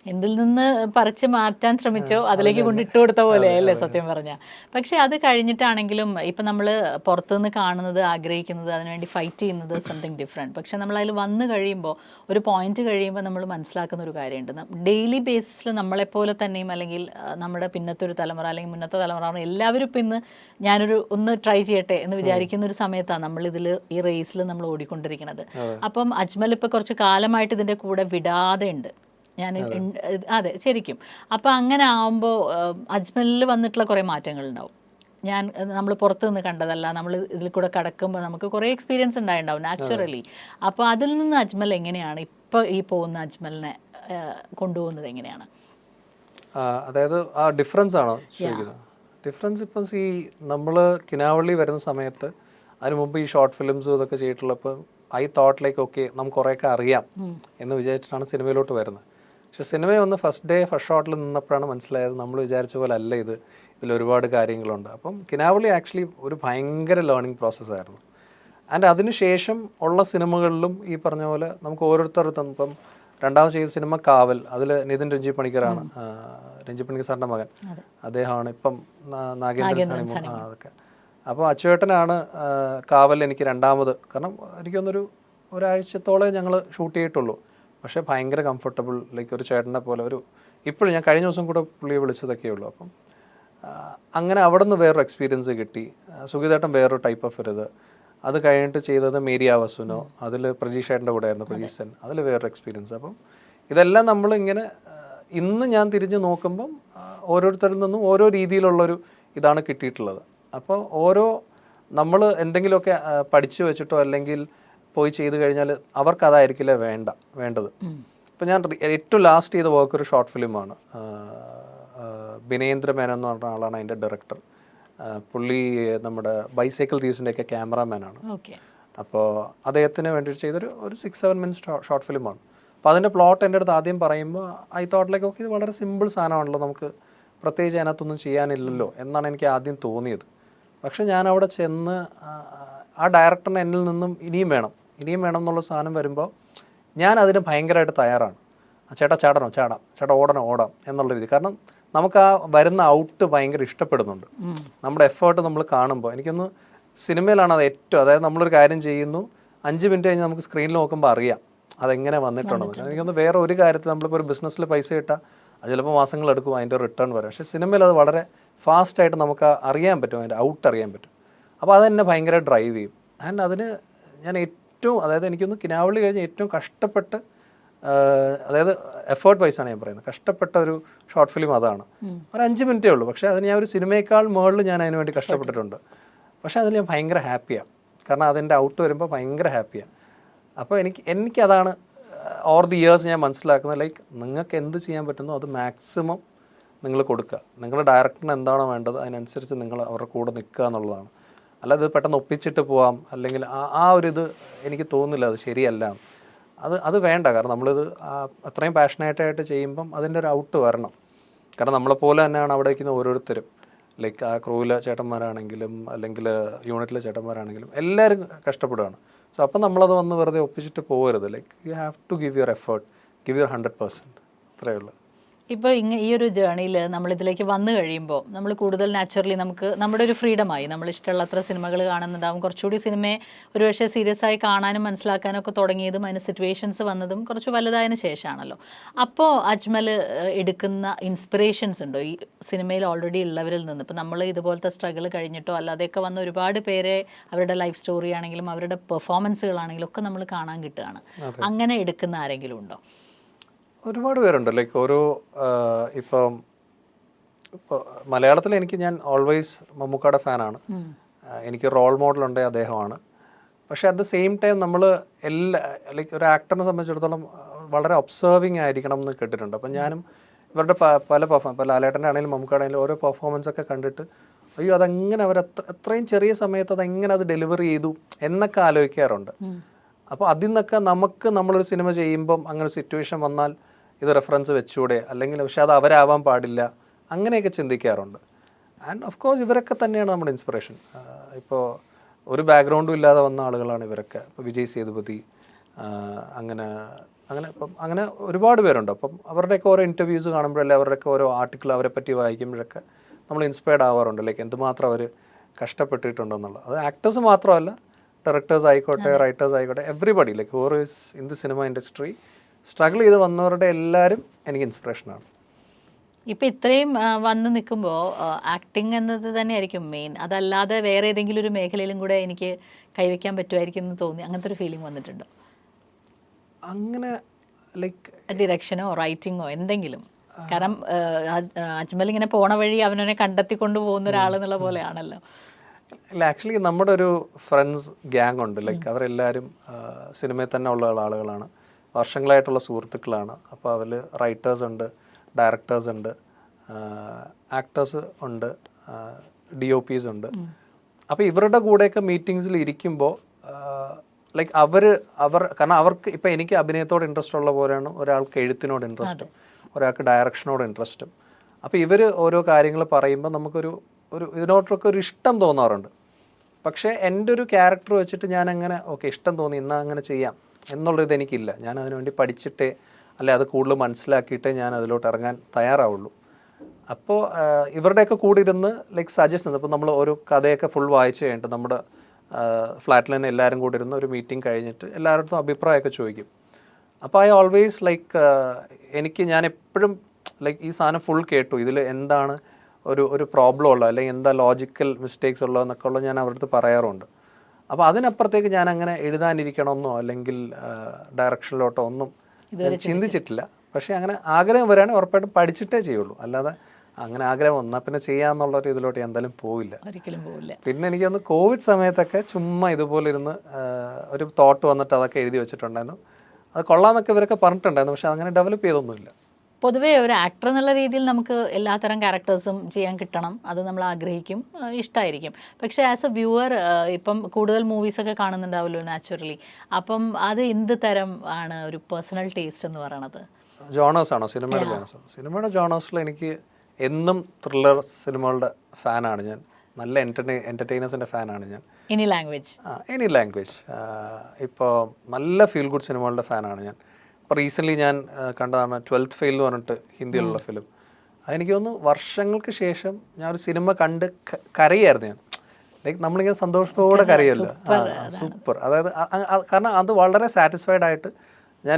എന്തിൽ നിന്ന് പറിച്ച് മാറ്റാൻ ശ്രമിച്ചോ അതിലേക്ക് കൊണ്ട് ഇട്ട് കൊടുത്ത പോലെ അല്ലേ സത്യം പറഞ്ഞാൽ. പക്ഷെ അത് കഴിഞ്ഞിട്ടാണെങ്കിലും ഇപ്പം നമ്മൾ പുറത്തുനിന്ന് കാണുന്നത്, ആഗ്രഹിക്കുന്നത്, അതിനുവേണ്ടി ഫൈറ്റ് ചെയ്യുന്നത് സംതിങ് ഡിഫറെൻറ്റ്. പക്ഷെ നമ്മൾ അതിൽ വന്നു കഴിയുമ്പോൾ, ഒരു പോയിന്റ് കഴിയുമ്പോൾ നമ്മൾ മനസ്സിലാക്കുന്ന ഒരു കാര്യമുണ്ട്. ഡെയിലി ബേസിസിൽ നമ്മളെപ്പോലെ തന്നെയും അല്ലെങ്കിൽ നമ്മുടെ പിന്നത്തെ ഒരു തലമുറ അല്ലെങ്കിൽ മുന്നത്തെ തലമുറ എല്ലാവരും ഇപ്പം ഇന്ന് ഒന്ന് ട്രൈ ചെയ്യട്ടെ എന്ന് വിചാരിക്കുന്ന ഒരു സമയത്താണ് നമ്മളിതിൽ ഈ റേസിൽ നമ്മൾ ഓടിക്കൊണ്ടിരിക്കുന്നത്. അപ്പം അജ്മൽ ഇപ്പോൾ കുറച്ച് കാലമായിട്ട് ഇതിൻ്റെ കൂടെ വിടാതെ ഉണ്ട്. അതെ ശരിക്കും. അപ്പോൾ അങ്ങനെ ആവുമ്പോൾ അജ്മലിൽ വന്നിട്ടുള്ള കുറേ മാറ്റങ്ങളുണ്ടാവും. നമ്മൾ പുറത്തു നിന്ന് കണ്ടതല്ല, നമ്മൾ ഇതിൽ കൂടെ കടക്കുമ്പോൾ നമുക്ക് കുറേ എക്സ്പീരിയൻസ് ഉണ്ടായിട്ടുണ്ടാവും നാച്ചുറലി. അപ്പോൾ അതിൽ നിന്ന് അജ്മൽ എങ്ങനെയാണ് ഇപ്പോൾ ഈ പോകുന്ന അജ്മലിനെ കൊണ്ടുപോകുന്നത് എങ്ങനെയാണ്? അതായത് ആ ഡിഫറൻസ് ആണോ ചോദിക്കുന്നത്? ഡിഫറൻസ് ഇപ്പം നമ്മൾ കിനാവള്ളി വരുന്ന സമയത്ത് അതിന് മുമ്പ് ഈ ഷോർട്ട് ഫിലിംസും ഇതൊക്കെ ചെയ്തിട്ടുള്ളപ്പോൾ ഐ തോട്ട് ലൈക്ക് ഓക്കെ നമുക്ക് കുറേയൊക്കെ അറിയാം എന്ന് വിചാരിച്ചിട്ടാണ് സിനിമയിലോട്ട് വരുന്നത്. പക്ഷെ സിനിമ ഒന്ന് ഫസ്റ്റ് ഷോട്ടിൽ നിന്നപ്പോഴാണ് മനസ്സിലായത് നമ്മൾ വിചാരിച്ച പോലെ അല്ല ഇതിൽ ഒരുപാട് കാര്യങ്ങളുണ്ട്. അപ്പം കിനാവള്ളി ആക്ച്വലി ഒരു ഭയങ്കര ലേണിംഗ് പ്രോസസ്സായിരുന്നു. ആൻഡ് അതിനുശേഷം ഉള്ള സിനിമകളിലും ഈ പറഞ്ഞ പോലെ നമുക്ക് ഓരോരുത്തർക്കും ഇപ്പം രണ്ടാമത് ചെയ്ത സിനിമ കാവൽ, അതിൽ നിതിൻ രഞ്ജി പണിക്കറാണ്, രഞ്ജി പണിക്കർ സാറിൻ്റെ മകൻ, അദ്ദേഹമാണ് ഇപ്പം നാഗേന്ദ്രൻ സാനി അതൊക്കെ. അപ്പോൾ അച്ചുവേട്ടനാണ് കാവൽ എനിക്ക് രണ്ടാമത്, കാരണം എനിക്കൊന്നൊരു ഒരാഴ്ചത്തോളം ഞങ്ങൾ ഷൂട്ട് ചെയ്തിട്ടുള്ളൂ. പക്ഷേ ഭയങ്കര കംഫർട്ടബിൾ, ലൈക്ക് ഒരു ചേട്ടനെ പോലെ ഇപ്പോഴും ഞാൻ കഴിഞ്ഞ ദിവസം കൂടെ പുള്ളിയെ വിളിച്ചതൊക്കെ ഉള്ളൂ. അപ്പം അങ്ങനെ അവിടെ നിന്ന് വേറൊരു എക്സ്പീരിയൻസ് കിട്ടി. സുഗീതേട്ടൻ വേറൊരു ടൈപ്പ് ഓഫ് അത് കഴിഞ്ഞിട്ട് ചെയ്തത് മേരി ആവസുനോ, അതിൽ പ്രജീഷേട്ടൻ്റെ കൂടെ ആയിരുന്നു, പ്രജീസൻ, അതിൽ വേറൊരു എക്സ്പീരിയൻസ്. അപ്പം ഇതെല്ലാം നമ്മളിങ്ങനെ ഇന്ന് ഞാൻ തിരിഞ്ഞ് നോക്കുമ്പം ഓരോരുത്തരിൽ നിന്നും ഓരോ രീതിയിലുള്ളൊരു ഇതാണ് കിട്ടിയിട്ടുള്ളത്. അപ്പോൾ നമ്മൾ എന്തെങ്കിലുമൊക്കെ പഠിച്ചു വെച്ചിട്ടോ അല്ലെങ്കിൽ പോയി ചെയ്ത് കഴിഞ്ഞാൽ അവർക്ക് അതായിരിക്കില്ല വേണ്ടത്. ഇപ്പം ഞാൻ ഏറ്റവും ലാസ്റ്റ് ചെയ്ത വർക്ക് ഒരു ഷോർട്ട് ഫിലിമാണ്. ബിനേന്ദ്ര മേനൻ എന്ന് പറഞ്ഞ ആളാണ് അതിൻ്റെ ഡയറക്ടർ. പുള്ളി നമ്മുടെ ബൈസൈക്കിൾ തീവ്സിൻ്റെയൊക്കെ ക്യാമറാമാനാണ്. അപ്പോൾ അദ്ദേഹത്തിന് വേണ്ടി ചെയ്തൊരു 6-7 മിനിറ്റ്സ് ഷോർട്ട് ഫിലിമാണ്. അപ്പോൾ അതിൻ്റെ പ്ലോട്ട് എൻ്റെ അടുത്ത് ആദ്യം പറയുമ്പോൾ ഐ തോട്ട് ലൈക്ക് ഓക്കെ ഇത് വളരെ സിമ്പിൾ സാധനമാണല്ലോ, നമുക്ക് പ്രത്യേകിച്ച് അതിനകത്തൊന്നും ചെയ്യാനില്ലല്ലോ എന്നാണ് എനിക്ക് ആദ്യം തോന്നിയത്. പക്ഷേ ഞാൻ അവിടെ ചെന്ന് ആ ഡയറക്ടറിന് എന്നിൽ നിന്നും ഇനിയും വേണം എന്നുള്ള സാധനം വരുമ്പോൾ ഞാൻ അതിന് ഭയങ്കരമായിട്ട് തയ്യാറാണ്. ചേട്ടാ ചാടാം, ചേട്ടാ ഓടാം എന്നുള്ള രീതി. കാരണം നമുക്ക് ആ വരുന്ന ഔട്ട് ഭയങ്കര ഇഷ്ടപ്പെടുന്നുണ്ട്. നമ്മുടെ എഫേർട്ട് നമ്മൾ കാണുമ്പോൾ എനിക്കൊന്ന് സിനിമയിലാണ് അത് ഏറ്റവും, അതായത് നമ്മളൊരു കാര്യം ചെയ്യുന്നു 5 മിനിറ്റ് കഴിഞ്ഞ് നമുക്ക് സ്ക്രീനിൽ നോക്കുമ്പോൾ അറിയാം അതെങ്ങനെ വന്നിട്ടുണ്ടെന്ന്. എനിക്കൊന്ന് വേറെ ഒരു കാര്യത്തിൽ നമ്മളിപ്പോൾ ഒരു ബിസിനസ്സിൽ പൈസ ഇട്ടാൽ അത് ചിലപ്പോൾ മാസങ്ങളെടുക്കും അതിൻ്റെ റിട്ടേൺ വരാം. പക്ഷേ സിനിമയിൽ അത് വളരെ ഫാസ്റ്റായിട്ട് നമുക്ക് അറിയാൻ പറ്റും, അതിൻ്റെ ഔട്ട് അറിയാൻ പറ്റും. അപ്പോൾ അതെന്നെ ഭയങ്കര ഡ്രൈവ് ചെയ്യും. ആൻഡ് അതിന് ഞാൻ അതായത് എനിക്കൊന്ന് കിനാവള്ളി കഴിഞ്ഞ് ഏറ്റവും കഷ്ടപ്പെട്ട്, അതായത് എഫേർട്ട് വൈസാണ് ഞാൻ പറയുന്നത്, കഷ്ടപ്പെട്ട ഒരു ഷോർട്ട് ഫിലിം അതാണ്. ഒരു 5 മിനിറ്റേ ഉള്ളൂ, പക്ഷേ അതിന് ഞാൻ ഒരു സിനിമയേക്കാൾ മുകളിൽ ഞാൻ അതിന് വേണ്ടി കഷ്ടപ്പെട്ടിട്ടുണ്ട്. പക്ഷേ അതിൽ ഞാൻ ഭയങ്കര ഹാപ്പിയാണ്, കാരണം അതിൻ്റെ ഔട്ട് വരുമ്പോൾ ഭയങ്കര ഹാപ്പിയാണ്. അപ്പോൾ എനിക്കതാണ് ഓവർ ദി ഇയേഴ്സ് ഞാൻ മനസ്സിലാക്കുന്നത്, ലൈക്ക് നിങ്ങൾക്ക് എന്ത് ചെയ്യാൻ പറ്റുന്നോ അത് മാക്സിമം നിങ്ങൾ കൊടുക്കുക. നിങ്ങളുടെ ഡയറക്ടറിന് എന്താണോ വേണ്ടത് അതിനനുസരിച്ച് നിങ്ങൾ അവരുടെ കൂടെ നിൽക്കുക എന്നുള്ളതാണ്. അല്ലാതെ പെട്ടെന്ന് ഒപ്പിച്ചിട്ട് പോവാം, അല്ലെങ്കിൽ ആ ഒരിത് എനിക്ക് തോന്നുന്നില്ല, അത് ശരിയല്ല. അത് വേണ്ട. കാരണം നമ്മളിത് അത്രയും പാഷനേറ്റായിട്ട് ചെയ്യുമ്പം അതിൻ്റെ ഒരു ഔട്ട് വരണം. കാരണം നമ്മളെപ്പോലെ തന്നെയാണ് അവിടെ വയ്ക്കുന്ന ഓരോരുത്തരും, ലൈക്ക് ആ ക്രൂവിലെ ചേട്ടന്മാരാണെങ്കിലും അല്ലെങ്കിൽ യൂണിറ്റിലെ ചേട്ടന്മാരാണെങ്കിലും എല്ലാവരും കഷ്ടപ്പെടുകയാണ്. സോ അപ്പം നമ്മളത് വന്ന് വെറുതെ ഒപ്പിച്ചിട്ട് പോകരുത്. Like you have to give your effort, give your 100%. അത്രയേ ഉള്ളൂ. ഇപ്പോൾ ഈ ഒരു ജേണിയിൽ നമ്മളിതിലേക്ക് വന്നു കഴിയുമ്പോൾ നമ്മൾ കൂടുതൽ നാച്ചുറലി നമുക്ക് നമ്മുടെ ഒരു ഫ്രീഡമായി നമ്മൾ ഇഷ്ടമുള്ളത്ര സിനിമകൾ കാണുന്നുണ്ടാവും. കുറച്ചുകൂടി സിനിമയെ ഒരുപക്ഷെ സീരിയസ് ആയി കാണാനും മനസ്സിലാക്കാനും ഒക്കെ തുടങ്ങിയതും അതിന് സിറ്റുവേഷൻസ് വന്നതും കുറച്ച് വലുതായതിനു ശേഷമാണല്ലോ. അപ്പോൾ അജ്മൽ എടുക്കുന്ന ഇൻസ്പിറേഷൻസ് ഉണ്ടോ ഈ സിനിമയിൽ ഓൾറെഡി ഉള്ളവരിൽ നിന്ന്? ഇപ്പോൾ നമ്മൾ ഇതുപോലത്തെ സ്ട്രഗിൾ കഴിഞ്ഞിട്ടോ അല്ലാതെയൊക്കെ വന്ന ഒരുപാട് പേരെ അവരുടെ ലൈഫ് സ്റ്റോറി ആണെങ്കിലും അവരുടെ പെർഫോമൻസുകളാണെങ്കിലും ഒക്കെ നമ്മൾ കാണാൻ കിട്ടുകയാണ്. അങ്ങനെ എടുക്കുന്ന ആരെങ്കിലും ഉണ്ടോ? ഒരുപാട് പേരുണ്ട്. ലൈക്ക് ഓരോ ഇപ്പോൾ മലയാളത്തിൽ ഞാൻ ഓൾവേസ് മമ്മൂക്കയുടെ ഫാനാണ്. എനിക്ക് റോൾ മോഡലുണ്ട് അദ്ദേഹമാണ്. പക്ഷേ അറ്റ് ദ സെയിം ടൈം നമ്മൾ ലൈക്ക് ഒരു ആക്ടറിനെ സംബന്ധിച്ചിടത്തോളം വളരെ ഒബ്സർവിങ് ആയിരിക്കണം എന്ന് കേട്ടിട്ടുണ്ട്. അപ്പം ഞാനും ഇവരുടെ പല ലാലേട്ടൻ്റെ ആണെങ്കിലും മമ്മൂക്കയുടെ ആണെങ്കിലും ഓരോ പെർഫോമൻസ് ഒക്കെ കണ്ടിട്ട് അയ്യോ അതെങ്ങനെ അവർ അത്രയും ചെറിയ സമയത്ത് അതെങ്ങനെ അത് ഡെലിവറി ചെയ്തു എന്നൊക്കെ ആലോചിക്കാറുണ്ട്. അപ്പോൾ അതിൽ നിന്നൊക്കെ നമ്മളൊരു സിനിമ ചെയ്യുമ്പം അങ്ങനെ ഒരു സിറ്റുവേഷൻ വന്നാൽ ഇത് റെഫറൻസ് വെച്ചൂടെ, അല്ലെങ്കിൽ പക്ഷെ അത് അവരാവാൻ പാടില്ല, അങ്ങനെയൊക്കെ ചിന്തിക്കാറുണ്ട്. ആൻഡ് ഓഫ് കോഴ്സ് ഇവരൊക്കെ തന്നെയാണ് നമ്മുടെ ഇൻസ്പിറേഷൻ. ഇപ്പോൾ ഒരു ബാക്ക്ഗ്രൗണ്ടും ഇല്ലാതെ വന്ന ആളുകളാണ് ഇവരൊക്കെ. ഇപ്പോൾ വിജയ് സേതുപതി, അങ്ങനെ ഒരുപാട് പേരുണ്ട്. അപ്പം അവരുടെയൊക്കെ ഓരോ ഇൻ്റർവ്യൂസ് കാണുമ്പോഴല്ലേ, അവരുടെയൊക്കെ ഓരോ ആർട്ടിക്കിൾ അവരെ പറ്റി വായിക്കുമ്പോഴൊക്കെ നമ്മൾ ഇൻസ്പയർഡ് ആവാറുണ്ട്. ലൈക്ക് എന്തുമാത്രം അവർ കഷ്ടപ്പെട്ടിട്ടുണ്ടെന്നുള്ളത്. അത് ആക്ടേഴ്സ് മാത്രമല്ല, ഡയറക്ടേഴ്സ് ആയിക്കോട്ടെ, റൈറ്റേഴ്സ് ആയിക്കോട്ടെ, everybody like who are is in the cinema industry struggle ചെയ്ത് വന്നവരുടെ എല്ലാവരും എനിക്ക് ഇൻസ്പിറേഷനാണ്. ഇപ്പം ഇത്രയും വന്ന് നിൽക്കുമ്പോൾ ആക്ടിങ് എന്നത് തന്നെയായിരിക്കും മെയിൻ. അതല്ലാതെ വേറെ ഏതെങ്കിലും ഒരു മേഖലയിലും കൂടെ എനിക്ക് കൈവയ്ക്കാൻ പറ്റുമായിരിക്കും എന്ന് തോന്നി, അങ്ങനത്തെ ഒരു ഫീലിംഗ് വന്നിട്ടുണ്ടോ? അങ്ങനെ ലൈക്ക് ഡിറക്ഷനോ റൈറ്റിങ്ങോ എന്തെങ്കിലും? കാരണം അജ്മൽ ഇങ്ങനെ പോണ വഴി അവനെ കണ്ടെത്തിക്കൊണ്ട് പോകുന്ന ഒരാളെന്നുള്ള പോലെയാണല്ലോ. ഇല്ല, ആക്ച്വലി നമ്മുടെ ഒരു ഫ്രണ്ട്സ് ഗ്യാങ് ഉണ്ട്. ലൈക്ക് അവരെല്ലാവരും സിനിമയിൽ തന്നെ ഉള്ള ആളുകളാണ്, വർഷങ്ങളായിട്ടുള്ള സുഹൃത്തുക്കളാണ്. അപ്പോൾ അതിൽ റൈറ്റേഴ്സ് ഉണ്ട്, ഡയറക്ടേഴ്സ് ഉണ്ട്, ആക്ടേഴ്സ് ഉണ്ട്, DOPs ഉണ്ട്. അപ്പോൾ ഇവരുടെ കൂടെയൊക്കെ മീറ്റിങ്സിൽ ഇരിക്കുമ്പോൾ ലൈക്ക് കാരണം അവർക്ക് ഇപ്പോൾ എനിക്ക് അഭിനയത്തോട് ഇൻട്രസ്റ്റ് ഉള്ള പോലെയാണ് ഒരാൾക്ക് എഴുത്തിനോട് ഇൻട്രസ്റ്റും ഒരാൾക്ക് ഡയറക്ഷനോട് ഇൻട്രസ്റ്റും. അപ്പോൾ ഇവർ ഓരോ കാര്യങ്ങൾ പറയുമ്പോൾ നമുക്കൊരു ഇതിനോട്ടൊക്കെ ഒരു ഇഷ്ടം തോന്നാറുണ്ട്. പക്ഷേ എൻ്റെ ഒരു ക്യാരക്ടർ വെച്ചിട്ട് ഞാൻ അങ്ങനെ ഇഷ്ടം തോന്നി എന്നാൽ അങ്ങനെ ചെയ്യാം എന്നുള്ളത് എനിക്കില്ല. ഞാൻ അതിനുവേണ്ടി പഠിച്ചിട്ടേ, അല്ലെ അത് കൂടുതൽ മനസ്സിലാക്കിയിട്ടേ ഞാൻ അതിലോട്ട് ഇറങ്ങാൻ തയ്യാറാവുള്ളൂ. അപ്പോൾ ഇവരുടെയൊക്കെ കൂടെ ഇരുന്ന് ലൈക്ക് സജസ്റ്റ് ചെയ്യുന്നത്, ഇപ്പോൾ നമ്മൾ ഒരു കഥയൊക്കെ ഫുൾ വായിച്ച് കഴിഞ്ഞിട്ട് നമ്മുടെ ഫ്ലാറ്റിൽ തന്നെ എല്ലാവരും കൂടി ഇരുന്ന് ഒരു മീറ്റിംഗ് കഴിഞ്ഞിട്ട് എല്ലാവരുടെ അഭിപ്രായമൊക്കെ ചോദിക്കും. അപ്പോൾ ഐ ഓൾവേസ് ലൈക്ക് ഞാൻ എപ്പോഴും ലൈക്ക് ഈ സാധനം ഫുൾ കേട്ടു, ഇതിൽ എന്താണ് ഒരു പ്രോബ്ലം ഉള്ളത്, അല്ലെങ്കിൽ എന്താ ലോജിക്കൽ മിസ്റ്റേക്സ് ഉള്ളതെന്നൊക്കെ ഉള്ളത് ഞാൻ അവരുടെ അടുത്ത് പറയാറുണ്ട്. അപ്പോൾ അതിനപ്പുറത്തേക്ക് ഞാൻ അങ്ങനെ എഴുതാനിരിക്കണമെന്നോ അല്ലെങ്കിൽ ഡയറക്ഷനിലോട്ടോ ഒന്നും ചിന്തിച്ചിട്ടില്ല. പക്ഷേ അങ്ങനെ ആഗ്രഹം വരികയാണെങ്കിൽ ഉറപ്പായിട്ടും പഠിച്ചിട്ടേ ചെയ്യുള്ളൂ. അല്ലാതെ അങ്ങനെ ആഗ്രഹം വന്നാൽ പിന്നെ ചെയ്യാന്നുള്ളൊരു ഇതിലോട്ട് എന്തായാലും പോവില്ല, ഒരിക്കലും പോവില്ല. പിന്നെ എനിക്കൊന്ന് കോവിഡ് സമയത്തൊക്കെ ചുമ്മാ ഇതുപോലെ ഇരുന്ന് ഒരു തോട്ട് വന്നിട്ട് അതൊക്കെ എഴുതി വെച്ചിട്ടുണ്ടായിരുന്നു. അത് കൊള്ളാമെന്നൊക്കെ ഇവരൊക്കെ പറഞ്ഞിട്ടുണ്ടായിരുന്നു. പക്ഷെ അങ്ങനെ ഡെവലപ്പ് ചെയ്തൊന്നുമില്ല. പൊതുവേ ഒരു ആക്ടർ എന്നുള്ള രീതിയിൽ നമുക്ക് എല്ലാത്തരം ക്യാരക്ടേഴ്സും ചെയ്യാൻ കിട്ടണം, അത് നമ്മൾ ആഗ്രഹിക്കും, ഇഷ്ടമായിരിക്കും. പക്ഷേ ആസ് എ വ്യൂവർ ഇപ്പം കൂടുതൽ മൂവീസൊക്കെ കാണുന്നുണ്ടാവുമല്ലോ നാച്ചുറലി. അപ്പം അത് എന്ത് തരം ആണ് ഒരു പേഴ്സണൽ ടേസ്റ്റ് എന്ന് പറയണത്? ജോണേഴ്സാണോ? സിനിമയുടെ ജോണേഴ്സാണോ? സിനിമയുടെ ജോണേഴ്സിൽ എനിക്ക് എന്നും ത്രില്ലർ സിനിമകളുടെ ഫാനാണ് ഞാൻ. നല്ല എൻ്റർടൈനേഴ്സിൻ്റെ ഫാനാണ് ഞാൻ. എനി ലാംഗ്വേജ് ഇപ്പോൾ നല്ല ഫീൽ ഗുഡ് സിനിമകളുടെ ഫാനാണ് ഞാൻ. ഇപ്പോൾ റീസെൻ്റ്ലി ഞാൻ കണ്ടതാണ് 12th ഫെയിൽ എന്ന് പറഞ്ഞിട്ട് ഹിന്ദിയിലുള്ള ഫിലിം. അതെനിക്ക് തോന്നുന്നു വർഷങ്ങൾക്ക് ശേഷം ഞാൻ ഒരു സിനിമ കണ്ട് കരയായിരുന്നു ഞാൻ. ലൈക്ക് നമ്മളിങ്ങനെ സന്തോഷത്തോടെ കരയല്ലോ. സൂപ്പർ. അതായത് കാരണം അത് വളരെ സാറ്റിസ്ഫൈഡ് ആയിട്ട്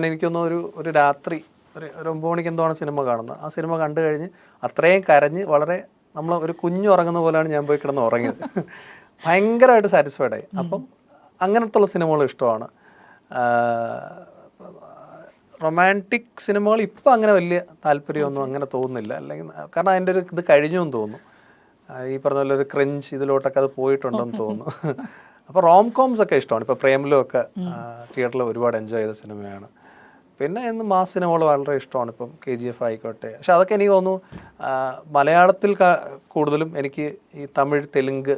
എനിക്കൊന്ന് ഒരു രാത്രി ഒരു 9 മണിക്ക് എന്തോ ആണ് സിനിമ കാണുന്നത്. ആ സിനിമ കണ്ടു കഴിഞ്ഞ് അത്രയും കരഞ്ഞ് വളരെ നമ്മൾ ഒരു കുഞ്ഞു ഉറങ്ങുന്ന പോലെയാണ് ഞാൻ പോയി കിടന്ന് ഉറങ്ങിയത്. ഭയങ്കരമായിട്ട് സാറ്റിസ്ഫൈഡ് ആയി. അപ്പം അങ്ങനത്തുള്ള സിനിമകൾ ഇഷ്ടമാണ്. റൊമാൻറ്റിക് സിനിമകൾ ഇപ്പം അങ്ങനെ വലിയ താല്പര്യമൊന്നും അങ്ങനെ തോന്നുന്നില്ല. അല്ലെങ്കിൽ കാരണം അതിൻ്റെ ഒരു ഇത് കഴിഞ്ഞു എന്ന് തോന്നുന്നു. ഈ പറഞ്ഞ പോലെ ഒരു ക്രഞ്ച് ഇതിലോട്ടൊക്കെ അത് പോയിട്ടുണ്ടെന്ന് തോന്നുന്നു. അപ്പോൾ റോം കോംസ് ഒക്കെ ഇഷ്ടമാണ്. ഇപ്പോൾ പ്രേമലു ഒക്കെ തിയേറ്ററിൽ ഒരുപാട് എൻജോയ് ചെയ്ത സിനിമയാണ്. പിന്നെ ഇന്ന് മാസ് സിനിമകൾ വളരെ ഇഷ്ടമാണ്. ഇപ്പം KGF ആയിക്കോട്ടെ. പക്ഷെ അതൊക്കെ എനിക്ക് തോന്നുന്നു മലയാളത്തിൽ കൂടുതലും എനിക്ക് ഈ തമിഴ്, തെലുങ്ക്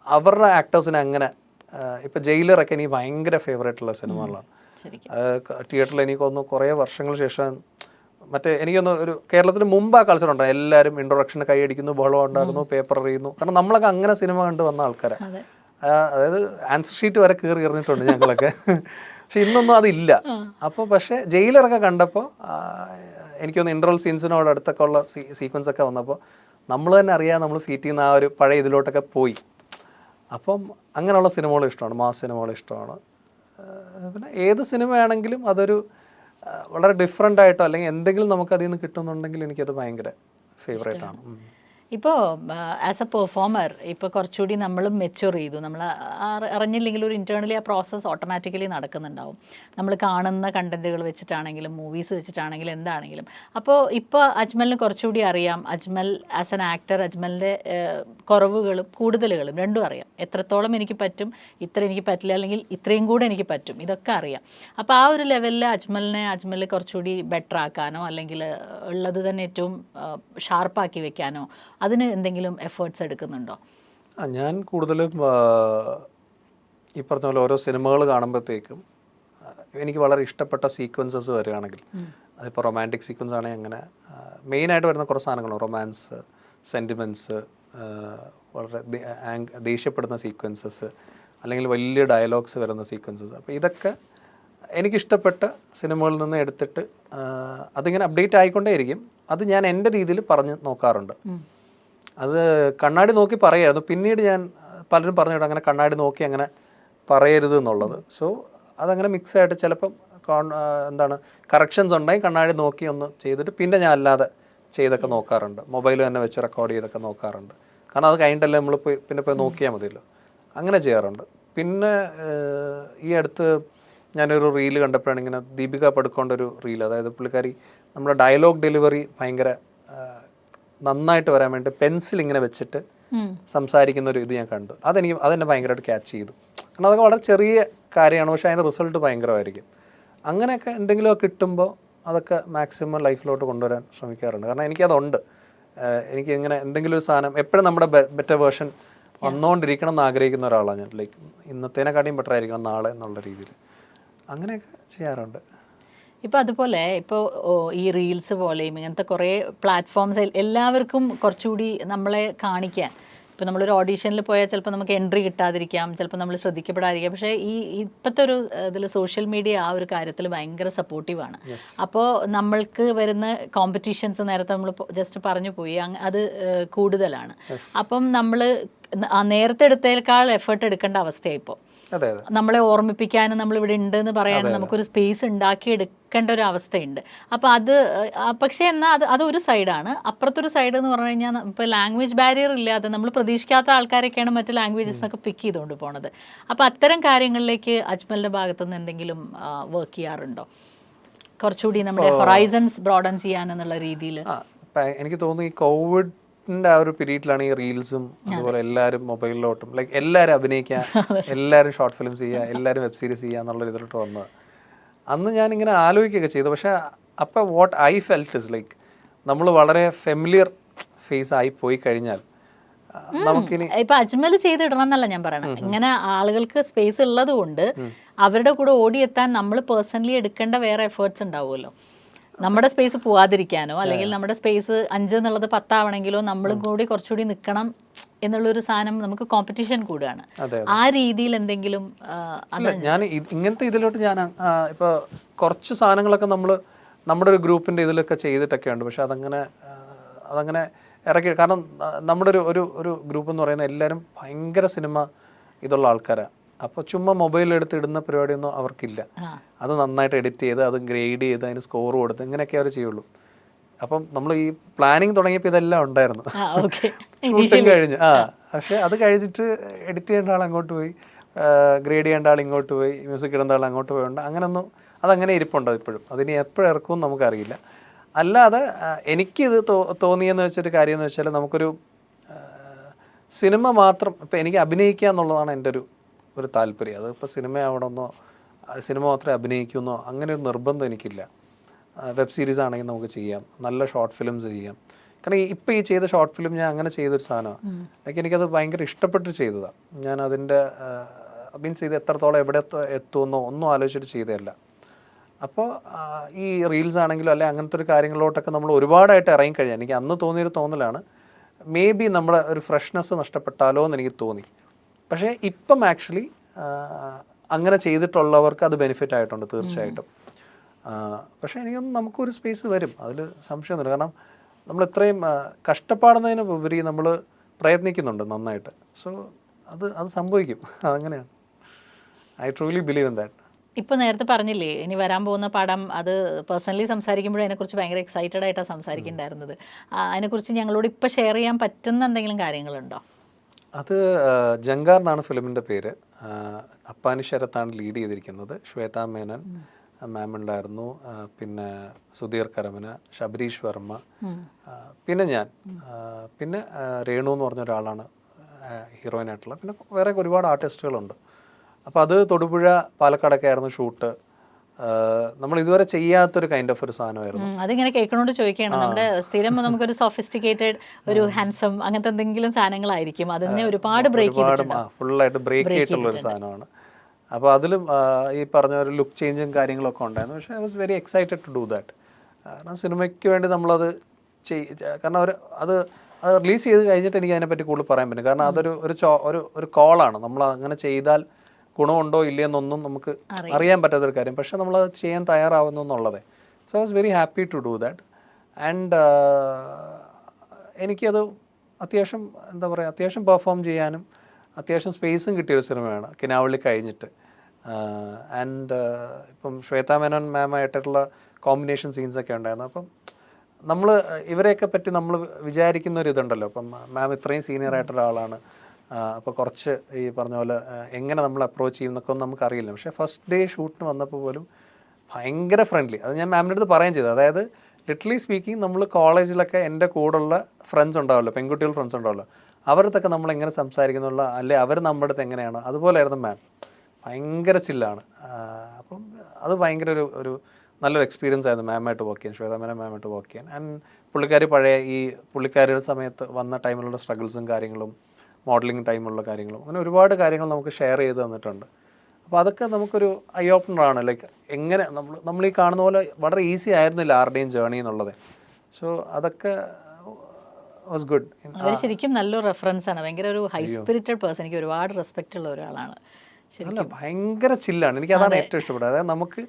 അവരുടെ ആക്ടേഴ്സിനെ അങ്ങനെ ഇപ്പം ജയിലറൊക്കെ എനിക്ക് ഭയങ്കര ഫേവറേറ്റുള്ള സിനിമകളാണ്. തിയേറ്ററിൽ എനിക്ക് തോന്നുന്നു കുറേ വർഷങ്ങൾ ശേഷം എനിക്കൊന്ന് ഒരു കേരളത്തിന് മുമ്പ് ആ കൾച്ചർ ഉണ്ടായി. എല്ലാവരും ഇൻട്രൊഡക്ഷന് കൈയടിക്കുന്നു, ബഹളം ഉണ്ടാക്കുന്നു, പേപ്പർ എറിയുന്നു. കാരണം നമ്മളൊക്കെ അങ്ങനെ സിനിമ കണ്ട് വന്ന ആൾക്കാരാണ്. അതായത് ആൻസർ ഷീറ്റ് വരെ കയറി എറിഞ്ഞിട്ടുണ്ട് ഞങ്ങളൊക്കെ. പക്ഷെ ഇന്നൊന്നും അതില്ല. അപ്പോൾ പക്ഷേ ജയിലറൊക്കെ കണ്ടപ്പോൾ എനിക്കൊന്ന് ഇൻട്രോൾ സീൻസിനോട് അടുത്തൊക്കെ ഉള്ള സീക്വൻസ് ഒക്കെ വന്നപ്പോൾ നമ്മൾ തന്നെ അറിയാതെ നമ്മൾ സീറ്റിൽ നിന്ന് ആ ഒരു പഴയ ഇതിലോട്ടൊക്കെ പോയി. അപ്പം അങ്ങനെയുള്ള സിനിമകൾ ഇഷ്ടമാണ്, മാസ് സിനിമകൾ ഇഷ്ടമാണ്. പിന്നെ ഏത് സിനിമയാണെങ്കിലും അതൊരു വളരെ ഡിഫറെൻ്റ് ആയിട്ടോ അല്ലെങ്കിൽ എന്തെങ്കിലും നമുക്ക് അതിൽ നിന്ന് കിട്ടുന്നുണ്ടെങ്കിൽ എനിക്കത് ഭയങ്കര ഫേവറേറ്റ് ആണ്. ഇപ്പോൾ ആസ് എ പെർഫോമർ ഇപ്പോൾ കുറച്ചുകൂടി നമ്മളും മെച്യൂർ ചെയ്തു. നമ്മൾ അറിഞ്ഞില്ലെങ്കിൽ ഒരു ഇൻറ്റേർണലി ആ പ്രോസസ്സ് ഓട്ടോമാറ്റിക്കലി നടക്കുന്നുണ്ടാവും. നമ്മൾ കാണുന്ന കണ്ടൻറ്റുകൾ വെച്ചിട്ടാണെങ്കിലും മൂവീസ് വെച്ചിട്ടാണെങ്കിലും എന്താണെങ്കിലും. അപ്പോൾ ഇപ്പോൾ അജ്മലിന് കുറച്ചുകൂടി അറിയാം. അജ്മൽ ആസ് എൻ ആക്ടർ, അജ്മലിൻ്റെ കുറവുകളും കൂടുതലുകളും രണ്ടും അറിയാം. എത്രത്തോളം എനിക്ക് പറ്റും, ഇത്ര എനിക്ക് പറ്റില്ല, അല്ലെങ്കിൽ ഇത്രയും കൂടെ എനിക്ക് പറ്റും, ഇതൊക്കെ അറിയാം. അപ്പോൾ ആ ഒരു ലെവലിൽ അജ്മൽ കുറച്ചുകൂടി ബെറ്റർ ആക്കാനോ അല്ലെങ്കിൽ ഉള്ളത് തന്നെ ഏറ്റവും ഷാർപ്പാക്കി വെക്കാനോ അതിന് എന്തെങ്കിലും എഫേർട്സ് എടുക്കുന്നുണ്ടോ? ഞാൻ കൂടുതലും ഈ പറഞ്ഞ പോലെ ഓരോ സിനിമകൾ കാണുമ്പോഴത്തേക്കും എനിക്ക് വളരെ ഇഷ്ടപ്പെട്ട സീക്വൻസസ് വരികയാണെങ്കിൽ, അതിപ്പോൾ റൊമാൻറ്റിക് സീക്വൻസ് ആണെങ്കിൽ അങ്ങനെ മെയിനായിട്ട് വരുന്ന കുറച്ച് സാധനങ്ങൾ, റൊമാൻസ്, സെൻറ്റിമെൻറ്റ്സ്, വളരെ ദേഷ്യപ്പെടുന്ന സീക്വൻസസ്, അല്ലെങ്കിൽ വലിയ ഡയലോഗ്സ് വരുന്ന സീക്വൻസസ്. അപ്പോൾ ഇതൊക്കെ എനിക്കിഷ്ടപ്പെട്ട സിനിമകളിൽ നിന്ന് എടുത്തിട്ട് അതിങ്ങനെ അപ്ഡേറ്റ് ആയിക്കൊണ്ടേയിരിക്കും. അത് ഞാൻ എൻ്റെ രീതിയിൽ പറഞ്ഞ് നോക്കാറുണ്ട്. അത് കണ്ണാടി നോക്കി പറയായിരുന്നു. പിന്നീട് ഞാൻ പലരും പറഞ്ഞിട്ട് അങ്ങനെ കണ്ണാടി നോക്കി അങ്ങനെ പറയരുത് എന്നുള്ളത്. സോ അതങ്ങനെ മിക്സ് ആയിട്ട് ചിലപ്പം എന്താണ് കറക്ഷൻസ് ഉണ്ടെങ്കിൽ കണ്ണാടി നോക്കി ഒന്ന് ചെയ്തിട്ട് പിന്നെ ഞാൻ അല്ലാതെ ചെയ്തൊക്കെ നോക്കാറുണ്ട്. മൊബൈൽ തന്നെ വെച്ച് റെക്കോർഡ് ചെയ്തൊക്കെ നോക്കാറുണ്ട്. കാരണം അത് കഴിഞ്ഞിട്ടല്ലേ നമ്മൾ പിന്നെ പോയി നോക്കിയാൽ മതിയല്ലോ. അങ്ങനെ ചെയ്യാറുണ്ട്. പിന്നെ ഈ അടുത്ത് ഞാനൊരു റീല് കണ്ടപ്പോഴാണ് ഇങ്ങനെ ദീപിക പടുക്കോണ്ട ഒരു റീൽ. അതായത് പുള്ളിക്കാരി നമ്മുടെ ഡയലോഗ് ഡെലിവറി ഭയങ്കര നന്നായിട്ട് വരാൻ വേണ്ടി പെൻസിൽ ഇങ്ങനെ വെച്ചിട്ട് സംസാരിക്കുന്ന ഒരു ഇത് ഞാൻ കണ്ടു. അതെന്നെ ഭയങ്കരമായിട്ട് ക്യാച്ച് ചെയ്തു. കാരണം അതൊക്കെ വളരെ ചെറിയ കാര്യമാണ്, പക്ഷേ അതിൻ്റെ റിസൾട്ട് ഭയങ്കരമായിരിക്കും. അങ്ങനെയൊക്കെ എന്തെങ്കിലുമൊക്കെ കിട്ടുമ്പോൾ അതൊക്കെ മാക്സിമം ലൈഫിലോട്ട് കൊണ്ടുവരാൻ ശ്രമിക്കാറുണ്ട്. കാരണം എനിക്കതുണ്ട്. എനിക്ക് ഇങ്ങനെ എന്തെങ്കിലും ഒരു സാധനം എപ്പോഴും നമ്മുടെ ബെറ്റർ വേർഷൻ വന്നുകൊണ്ടിരിക്കണം എന്ന് ആഗ്രഹിക്കുന്ന ഒരാളാണ് ഞാൻ. ലൈക്ക് ഇന്നത്തേനെക്കാട്ടിയും ബെറ്റർ ആയിരിക്കണം നാളെ എന്നുള്ള രീതിയിൽ അങ്ങനെയൊക്കെ ചെയ്യാറുണ്ട്. ഇപ്പോൾ അതുപോലെ ഇപ്പോൾ ഈ റീൽസ് പോലെയും ഇങ്ങനത്തെ കുറേ പ്ലാറ്റ്ഫോംസ് എല്ലാവർക്കും കുറച്ചുകൂടി നമ്മളെ കാണിക്കാൻ, ഇപ്പോൾ നമ്മളൊരു ഓഡീഷനിൽ പോയാൽ ചിലപ്പോൾ നമുക്ക് എൻട്രി കിട്ടാതിരിക്കാം, ചിലപ്പോൾ നമ്മൾ ശ്രദ്ധിക്കപ്പെടാതിരിക്കാം. പക്ഷേ ഇപ്പോഴത്തെ ഒരു ഇതിൽ സോഷ്യൽ മീഡിയ ആ ഒരു കാര്യത്തിൽ ഭയങ്കര സപ്പോർട്ടീവാണ്. അപ്പോൾ നമ്മൾക്ക് വരുന്ന കോമ്പറ്റീഷൻസ് നേരത്തെ നമ്മൾ ജസ്റ്റ് പറഞ്ഞു പോയി, അത് കൂടുതലാണ്. അപ്പം നമ്മൾ നേരത്തെ എടുത്തതിനേക്കാൾ എഫേർട്ട് എടുക്കേണ്ട അവസ്ഥയാണ് ഇപ്പോൾ. നമ്മളെ ഓർമ്മിപ്പിക്കാനും നമ്മൾ ഇവിടെ ഉണ്ട് എന്ന് പറയാനും നമുക്കൊരു സ്പേസ് ഉണ്ടാക്കി എടുക്കേണ്ട ഒരു അവസ്ഥയുണ്ട്. അപ്പോൾ അത് പക്ഷേ എന്നാൽ അതൊരു സൈഡാണ്. അപ്പുറത്തൊരു സൈഡ് എന്ന് പറഞ്ഞു കഴിഞ്ഞാൽ ഇപ്പോൾ ലാംഗ്വേജ് ബാരിയർ ഇല്ലാതെ നമ്മൾ പ്രതീക്ഷിക്കാത്ത ആൾക്കാരൊക്കെയാണ് മറ്റു ലാംഗ്വേജസിനൊക്കെ പിക്ക് ചെയ്തുകൊണ്ട് പോണത്. അപ്പോൾ അത്തരം കാര്യങ്ങളിലേക്ക് അജ്മലിൻ്റെ ഭാഗത്തു നിന്ന് എന്തെങ്കിലും വർക്ക് ചെയ്യാറുണ്ടോ? കുറച്ചുകൂടി നമ്മുടെ ഹൊറൈസൺസ് ബ്രോഡൻ ചെയ്യാനെന്നുള്ള രീതിയിൽ. എനിക്ക് തോന്നുന്നു ഈ കോവിഡ് ആ ഒരു പീരീഡിലാണ് ഈ റീൽസും അതുപോലെ എല്ലാവരും മൊബൈലിലോട്ടും ലൈക്ക് എല്ലാവരും അഭിനയിക്കാൻ, എല്ലാവരും ഷോർട്ട് ഫിലിംസ് ചെയ്യുക, എല്ലാവരും വെബ് സീരീസ് ചെയ്യുക എന്നുള്ളൊരു ഇതിലോട്ട് വന്നത്. അന്ന് ഞാനിങ്ങനെ ആലോചിക്കുകയൊക്കെ ചെയ്തു. പക്ഷേ അപ്പോൾ what I felt is like നമ്മൾ വളരെ ഫെമിലിയർ ഫേസ് ആയി പോയി കഴിഞ്ഞാൽ നമുക്കിനി ഇപ്പൊ അജ്മൽ ചെയ്തിടണം എന്നല്ല ഞാൻ പറയണം. ഇങ്ങനെ ആളുകൾക്ക് സ്പേസ് ഉള്ളത് കൊണ്ട് അവരുടെ കൂടെ ഓടിയെത്താൻ നമ്മൾ പേഴ്സണലി എടുക്കേണ്ട വേറെ എഫേർട്സ് ഉണ്ടാവുമല്ലോ. നമ്മുടെ സ്പേസ് പോവാതിരിക്കാനോ അല്ലെങ്കിൽ നമ്മുടെ സ്പേസ് 5 എന്നുള്ളത് 10 ആവണമെങ്കിലോ നമ്മളും കൂടി കുറച്ചുകൂടി നിൽക്കണം എന്നുള്ളൊരു സാധനം നമുക്ക് കോമ്പറ്റീഷൻ കൂടുകയാണ്. ആ രീതിയിൽ എന്തെങ്കിലും ഞാൻ ഇങ്ങനത്തെ ഇതിലോട്ട് ഞാൻ ഇപ്പോൾ കുറച്ച് സാധനങ്ങളൊക്കെ നമ്മൾ നമ്മുടെ ഒരു ഗ്രൂപ്പിൻ്റെ ഇതിലൊക്കെ ചെയ്തിട്ടൊക്കെ ഉണ്ട്. പക്ഷെ അതങ്ങനെ ഇറക്കി. കാരണം നമ്മുടെ ഒരു ഗ്രൂപ്പ് എന്ന് പറയുന്നത് എല്ലാവരും ഭയങ്കര സിനിമ ഇതുള്ള ആൾക്കാരാണ്. അപ്പോൾ ചുമ്മാ മൊബൈലെടുത്ത് ഇടുന്ന പരിപാടിയൊന്നും അവർക്കില്ല. അത് നന്നായിട്ട് എഡിറ്റ് ചെയ്ത് അത് ഗ്രേഡ് ചെയ്ത് അതിന് സ്കോർ കൊടുത്ത് ഇങ്ങനെയൊക്കെ അവർ ചെയ്യുള്ളൂ. അപ്പം നമ്മൾ ഈ പ്ലാനിങ് തുടങ്ങിയപ്പോൾ ഇതെല്ലാം ഉണ്ടായിരുന്നു. ഷൂട്ടിങ് കഴിഞ്ഞ് പക്ഷേ അത് കഴിഞ്ഞിട്ട് എഡിറ്റ് ചെയ്യേണ്ട ആൾ അങ്ങോട്ട് പോയി, ഗ്രേഡ് ചെയ്യേണ്ട ആൾ ഇങ്ങോട്ട് പോയി, മ്യൂസിക് ഇടേണ്ട ആൾ അങ്ങോട്ട് പോയുണ്ട്. അങ്ങനെയൊന്നും അതങ്ങനെ ഇരിപ്പുണ്ട് ഇപ്പോഴും. അതിനി എപ്പോഴും ഇറക്കുമെന്ന് നമുക്കറിയില്ല. അല്ലാതെ എനിക്കിത് തോന്നിയെന്ന് വെച്ചൊരു കാര്യം എന്ന് വെച്ചാൽ നമുക്കൊരു സിനിമ മാത്രം ഇപ്പം എനിക്ക് അഭിനയിക്കുക എന്നുള്ളതാണ് എൻ്റെ ഒരു താല്പര്യം. അതിപ്പോൾ സിനിമയാവണമെന്നോ സിനിമ മാത്രമേ അഭിനയിക്കുമെന്നോ അങ്ങനെ ഒരു നിർബന്ധം എനിക്കില്ല. വെബ് സീരീസ് ആണെങ്കിൽ നമുക്ക് ചെയ്യാം, നല്ല ഷോർട്ട് ഫിലിംസ് ചെയ്യാം. കാരണം ഇപ്പോൾ ഈ ചെയ്ത ഷോർട്ട് ഫിലിം ഞാൻ അങ്ങനെ ചെയ്തൊരു സാധനമാണ്. ലൈക്ക് എനിക്കത് ഭയങ്കര ഇഷ്ടപ്പെട്ട് ചെയ്തതാണ്. ഞാൻ അതിൻ്റെ മീൻസ് ഇത് എത്രത്തോളം എവിടെ എത്തുമെന്നോ ഒന്നും ആലോചിച്ചിട്ട് ചെയ്തതല്ല. അപ്പോൾ ഈ റീൽസ് ആണെങ്കിലും അല്ലെങ്കിൽ അങ്ങനത്തെ ഒരു കാര്യങ്ങളിലോട്ടൊക്കെ നമ്മൾ ഒരുപാടായിട്ട് ഇറങ്ങിക്കഴിഞ്ഞാൽ എനിക്ക് അന്ന് തോന്നിയൊരു തോന്നലാണ് മേ ബി നമ്മുടെ ഒരു ഫ്രഷ്നെസ് നഷ്ടപ്പെട്ടാലോ എന്ന് എനിക്ക് തോന്നി. പക്ഷേ ഇപ്പം ആക്ച്വലി അങ്ങനെ ചെയ്തിട്ടുള്ളവർക്ക് അത് ബെനിഫിറ്റ് ആയിട്ടുണ്ട് തീർച്ചയായിട്ടും. പക്ഷേ എനിക്കൊന്നും നമുക്കൊരു സ്പേസ് വരും, അതിൽ സംശയമൊന്നുമില്ല. കാരണം നമ്മൾ ഇത്രയും കഷ്ടപ്പാടുന്നതിന് ഉപരി നമ്മൾ പ്രയത്നിക്കുന്നുണ്ട് നന്നായിട്ട്. സോ അത് സംഭവിക്കും, അതങ്ങനെയാണ്. I truly believe in that. ഇപ്പോൾ നേരത്തെ പറഞ്ഞില്ലേ ഇനി വരാൻ പോകുന്ന പടം, അത് പേഴ്സണലി സംസാരിക്കുമ്പോഴും അതിനെക്കുറിച്ച് ഭയങ്കര എക്സൈറ്റഡ് ആയിട്ടാണ് സംസാരിക്കുന്നുണ്ടായിരുന്നത്. അതിനെക്കുറിച്ച് ഞങ്ങളോട് ഇപ്പോൾ ഷെയർ ചെയ്യാൻ പറ്റുന്ന എന്തെങ്കിലും കാര്യങ്ങളുണ്ടോ? അത് ജങ്കാർ എന്നാണ് ഫിലിമിൻ്റെ പേര്. അപ്പാനി ശരത്താണ് ലീഡ് ചെയ്തിരിക്കുന്നത്. ശ്വേതാ മേനൻ മാം ഉണ്ടായിരുന്നു, പിന്നെ സുധീർ കരമന, ശബരീഷ് വർമ്മ, പിന്നെ ഞാൻ, പിന്നെ രേണു എന്ന് പറഞ്ഞ ഒരാളാണ് ഹീറോയിനായിട്ടുള്ള. പിന്നെ വേറെ ഒരുപാട് ആർട്ടിസ്റ്റുകളുണ്ട്. അപ്പോൾ അത് തൊടുപുഴ പാലക്കാടൊക്കെ ആയിരുന്നു ഷൂട്ട്. നമ്മൾ ഇതുവരെ ചെയ്യാത്തൊരു കൈൻഡ് ഓഫ് ഒരു സാധനമായിരുന്നു. അതിങ്ങനെ കേൾക്കണോണ്ട് ചോദിക്കുകയാണ്. നമ്മുടെ സ്ഥിരം നമുക്കൊരു സോഫിസ്റ്റിക്കേറ്റഡ് ഒരു ഹാൻസം അങ്ങനത്തെ എന്തെങ്കിലും സാധനങ്ങളായിരിക്കും, അതിനെ ഒരുപാട് ബ്രേക്ക് ചെയ്തിട്ടുണ്ട്. ഫുള്ളായിട്ട് ബ്രേക്ക് ചെയ്തിട്ടുള്ള ഒരു സാധനമാണ്. അപ്പോൾ അതിലും ഈ പറഞ്ഞ ഒരു ലുക്ക് ചേഞ്ചും കാര്യങ്ങളൊക്കെ ഉണ്ടായിരുന്നു. പക്ഷേ I was very excited to do that. കാരണം സിനിമയ്ക്ക് വേണ്ടി നമ്മളത് കാരണം അത് റിലീസ് ചെയ്ത് കഴിഞ്ഞിട്ട് എനിക്ക് അതിനെപ്പറ്റി കൂടുതൽ പറയാൻ പറ്റും. കാരണം അതൊരു ഒരു കോളാണ്. നമ്മൾ അങ്ങനെ ചെയ്താൽ ഗുണമുണ്ടോ ഇല്ലയെന്നൊന്നും നമുക്ക് അറിയാൻ പറ്റാത്തൊരു കാര്യം. പക്ഷെ നമ്മളത് ചെയ്യാൻ തയ്യാറാവുന്നു എന്നുള്ളത്. So I was very happy to do that. And എനിക്കത് അത്യാവശ്യം എന്താ പറയുക, അത്യാവശ്യം പെർഫോം ചെയ്യാനും അത്യാവശ്യം സ്പേസും കിട്ടിയൊരു സിനിമയാണ് കിനാവള്ളി കഴിഞ്ഞിട്ട്. ആൻഡ് ഇപ്പം ശ്വേതാ മേനോൻ മാമായിട്ടുള്ള കോമ്പിനേഷൻ സീൻസൊക്കെ ഉണ്ടായിരുന്നു. അപ്പം നമ്മൾ ഇവരെയൊക്കെ പറ്റി നമ്മൾ വിചാരിക്കുന്ന ഒരു ഇതുണ്ടല്ലോ. അപ്പം മാം ഇത്രയും സീനിയർ ആയിട്ടുള്ള ആളാണ്, അപ്പോൾ കുറച്ച് ഈ പറഞ്ഞ പോലെ എങ്ങനെ നമ്മൾ അപ്രോച്ച് ചെയ്യും എന്നൊക്കെ ഒന്നും നമുക്കറിയില്ല. പക്ഷേ ഫസ്റ്റ് ഡേ ഷൂട്ടിന് വന്നപ്പോൾ പോലും ഭയങ്കര ഫ്രണ്ട്ലി. അത് ഞാൻ മാമിൻ്റെ അടുത്ത് പറയുകയും ചെയ്തു. അതായത് ലിറ്ററലി സ്പീക്കിംഗ്, നമ്മൾ കോളേജിലൊക്കെ എൻ്റെ കൂടെയുള്ള ഫ്രണ്ട്സ് ഉണ്ടാവുമല്ലോ, പെൺകുട്ടികൾ ഫ്രണ്ട്സ് ഉണ്ടാവുമല്ലോ, അവരടുത്തൊക്കെ നമ്മൾ എങ്ങനെ സംസാരിക്കുന്നുള്ള, അല്ലെ അവർ നമ്മുടെ അടുത്ത് എങ്ങനെയാണ്, അതുപോലെയായിരുന്നു മാം. ഭയങ്കര ചില്ലാണ്. അപ്പം അത് ഭയങ്കര ഒരു നല്ലൊരു എക്സ്പീരിയൻസ് ആയിരുന്നു മാമായിട്ട് വർക്ക് ചെയ്യാൻ, ശ്വേതാമേന മാമായിട്ട് വർക്ക് ചെയ്യാൻ. ആൻഡ് പുള്ളിക്കാരി പഴയ പുള്ളിക്കാരിയുടെ സമയത്ത് വന്ന ടൈമിലുള്ള സ്ട്രഗിൾസും കാര്യങ്ങളും, മോഡലിംഗ് ടൈമുള്ള കാര്യങ്ങളും, അങ്ങനെ ഒരുപാട് കാര്യങ്ങൾ നമുക്ക് ഷെയർ ചെയ്ത് തന്നിട്ടുണ്ട്. അപ്പോൾ അതൊക്കെ നമുക്കൊരു ഐ ഓപ്പണറാണ്. ലൈക്ക് എങ്ങനെ നമ്മൾ ഈ കാണുന്ന പോലെ വളരെ ഈസി ആയിരുന്നില്ല ആരുടെയും ജേർണി എന്നുള്ളത്. സോ അതൊക്കെ വാസ് ഗുഡ്. അവർ ശരിക്കും നല്ലൊരു റെഫറൻസ് ആണ്. ഭയങ്കര ഒരു ഹൈ സ്പിരിറ്റഡ് പേഴ്സൺ, എനിക്ക് ഒരുപാട് റെസ്പെക്റ്റ് ഉള്ള ഒരാളാണ്. അല്ല, ഭയങ്കര ചില്ലാണ്. എനിക്ക് അതാണ് ഏറ്റവും ഇഷ്ടപ്പെട്ടത്. അതായത് നമുക്ക്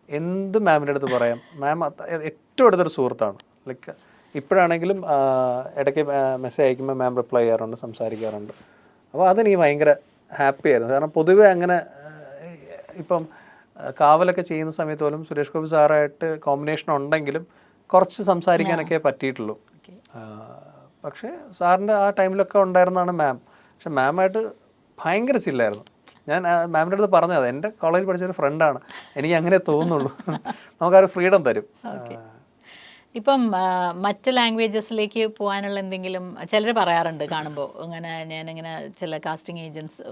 എന്ത് മാമിൻ്റെ അടുത്ത് പറയാം. മാം ഏറ്റവും അടുത്തൊരു സുഹൃത്താണ്. ലൈക്ക് ഇപ്പോഴാണെങ്കിലും ഇടയ്ക്ക് മെസ്സേജ് അയക്കുമ്പോൾ മാം റിപ്ലൈ ചെയ്യാറുണ്ട്, സംസാരിക്കാറുണ്ട്. അപ്പോൾ അതെനിക്ക് ഭയങ്കര ഹാപ്പി ആയിരുന്നു. കാരണം പൊതുവെ അങ്ങനെ ഇപ്പം കാവലൊക്കെ ചെയ്യുന്ന സമയത്ത് പോലും സുരേഷ് ഗോപി സാറായിട്ട് കോമ്പിനേഷൻ ഉണ്ടെങ്കിലും കുറച്ച് സംസാരിക്കാനൊക്കെ പറ്റിയിട്ടുള്ളൂ. പക്ഷേ സാറിൻ്റെ ആ ടൈമിലൊക്കെ ഉണ്ടായിരുന്നതാണ് മാം. പക്ഷെ മാമായിട്ട് ഭയങ്കര ചില്ലായിരുന്നു. ഞാൻ മാമിൻ്റെ അടുത്ത് പറഞ്ഞത്, എൻ്റെ കോളേജിൽ പഠിച്ചൊരു ഫ്രണ്ടാണ്, എനിക്ക് അങ്ങനെ തോന്നുള്ളൂ. നമുക്കൊരു ഫ്രീഡം തരും. ഇപ്പം മറ്റ് ലാംഗ്വേജസിലേക്ക് പോകാനുള്ള എന്തെങ്കിലും, ചിലർ പറയാറുണ്ട് കാണുമ്പോൾ, ഇങ്ങനെ ഞാനിങ്ങനെ ചില കാസ്റ്റിംഗ്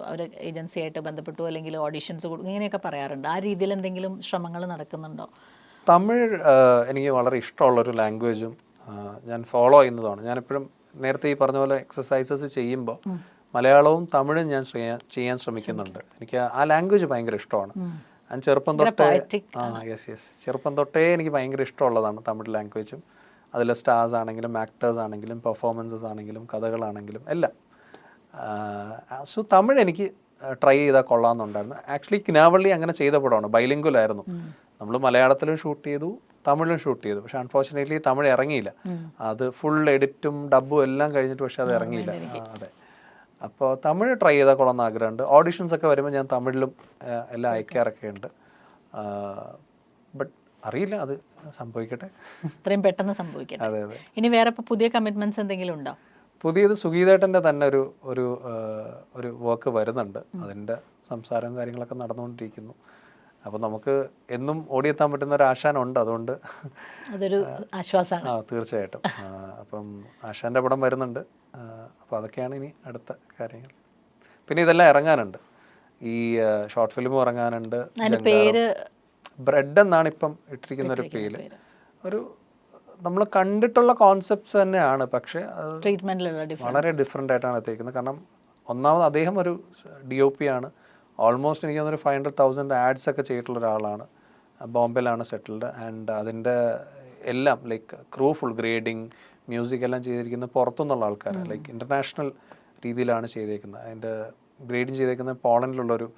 അവർ ഏജൻസിയായിട്ട് ബന്ധപ്പെട്ടു, അല്ലെങ്കിൽ ഓഡിഷൻസ് കൊടുക്കും, ഇങ്ങനെയൊക്കെ പറയാറുണ്ട്. ആ രീതിയിൽ എന്തെങ്കിലും ശ്രമങ്ങൾ നടക്കുന്നുണ്ടോ? തമിഴ് എനിക്ക് വളരെ ഇഷ്ടമുള്ളൊരു ലാംഗ്വേജും ഞാൻ ഫോളോ ചെയ്യുന്നതാണ്. ഞാനെപ്പോഴും നേരത്തെ ഈ പറഞ്ഞ പോലെ എക്സസൈസസ് ചെയ്യുമ്പോൾ മലയാളവും തമിഴും ഞാൻ ചെയ്യാൻ ശ്രമിക്കുന്നുണ്ട്. എനിക്ക് ആ ലാംഗ്വേജ് ഭയങ്കര ഇഷ്ടമാണ്. ഞാൻ ചെറുപ്പം തൊട്ടേ എനിക്ക് ഭയങ്കര ഇഷ്ടമുള്ളതാണ് തമിഴ് ലാംഗ്വേജും. അതിലെ സ്റ്റാർസ് ആണെങ്കിലും ആക്ടേഴ്സ് ആണെങ്കിലും പെർഫോമൻസസ് ആണെങ്കിലും കഥകളാണെങ്കിലും എല്ലാം. സോ തമിഴ് എനിക്ക് ട്രൈ ചെയ്താൽ കൊള്ളാമെന്നുണ്ടായിരുന്നു. ആക്ച്വലി കിനാവള്ളി അങ്ങനെ ചെയ്ത പടമാണ്, ബൈലിംഗുലായിരുന്നു. നമ്മൾ മലയാളത്തിലും ഷൂട്ട് ചെയ്തു, തമിഴിലും ഷൂട്ട് ചെയ്തു. പക്ഷെ അൺഫോർച്ചുനേറ്റ്ലി തമിഴ് ഇറങ്ങിയില്ല. അത് ഫുൾ എഡിറ്റും ഡബും എല്ലാം കഴിഞ്ഞിട്ട് പക്ഷെ അത് ഇറങ്ങിയില്ല. അതെ. അപ്പോൾ തമിഴ് ട്രൈ ചെയ്താൽ കൊള്ളാമെന്ന് ആഗ്രഹമുണ്ട്. ഓഡിഷൻസ് ഒക്കെ വരുമ്പോൾ ഞാൻ തമിഴിലും എല്ലാം അയക്കാറൊക്കെ ഉണ്ട്. ബട്ട് അറിയില്ല, അത് സംഭവിക്കട്ടെ, ഇത്രയും പെട്ടെന്ന് സംഭവിക്കട്ടെ. അതെ അതെ. ഇനി വേറെ പുതിയ കമ്മിറ്റ്മെന്റ്സ് എന്തെങ്കിലും ഉണ്ടോ? പുതിയത് സുഗീതേട്ടൻ്റെ തന്നെ ഒരു വർക്ക് വരുന്നുണ്ട്. അതിൻ്റെ സംസാരവും കാര്യങ്ങളൊക്കെ നടന്നുകൊണ്ടിരിക്കുന്നു. അപ്പോൾ നമുക്ക് എന്നും ഓടിയെത്താൻ പറ്റുന്ന ഒരു ആശാനുണ്ട്. അതുകൊണ്ട് അതൊരു ആശ്വാസമാണ്. തീർച്ചയായിട്ടും. അപ്പം ആശാൻ്റെ പടം വരുന്നുണ്ട്. അപ്പോൾ അതൊക്കെയാണ് ഇനി അടുത്ത കാര്യങ്ങൾ. പിന്നെ ഇതെല്ലാം ഇറങ്ങാനുണ്ട്. ഈ ഷോർട്ട് ഫിലിമും ഇറങ്ങാനുണ്ട്. ബ്രെഡ് എന്നാണ് ഇപ്പം ഇട്ടിരിക്കുന്ന ഒരു പേര്. ഒരു നമ്മൾ കണ്ടിട്ടുള്ള കോൺസെപ്റ്റ്സ് തന്നെയാണ്, പക്ഷേ വളരെ ഡിഫറെൻ്റ് ആയിട്ടാണ് എത്തിയിരിക്കുന്നത്. കാരണം ഒന്നാമത് അദ്ദേഹം ഒരു DOP ആണ്. ഓൾമോസ്റ്റ് എനിക്ക് തോന്നുന്നൊരു 500,000 ആഡ്സ് ഒക്കെ ചെയ്തിട്ടുള്ള ഒരാളാണ്. ബോംബെയിലാണ് സെറ്റിൽഡ്. ആൻഡ് അതിൻ്റെ എല്ലാം like crew full grading music എല്ലാം ചെയ്തിരിക്കുന്നത് പുറത്തുനിന്നുള്ള ആൾക്കാർ, ലൈക്ക് ഇൻ്റർനാഷണൽ രീതിയിലാണ് ചെയ്തേക്കുന്നത്. അതിൻ്റെ ഗ്രേഡിങ് ചെയ്തേക്കുന്നത് പോളണ്ടിലുള്ളൊരു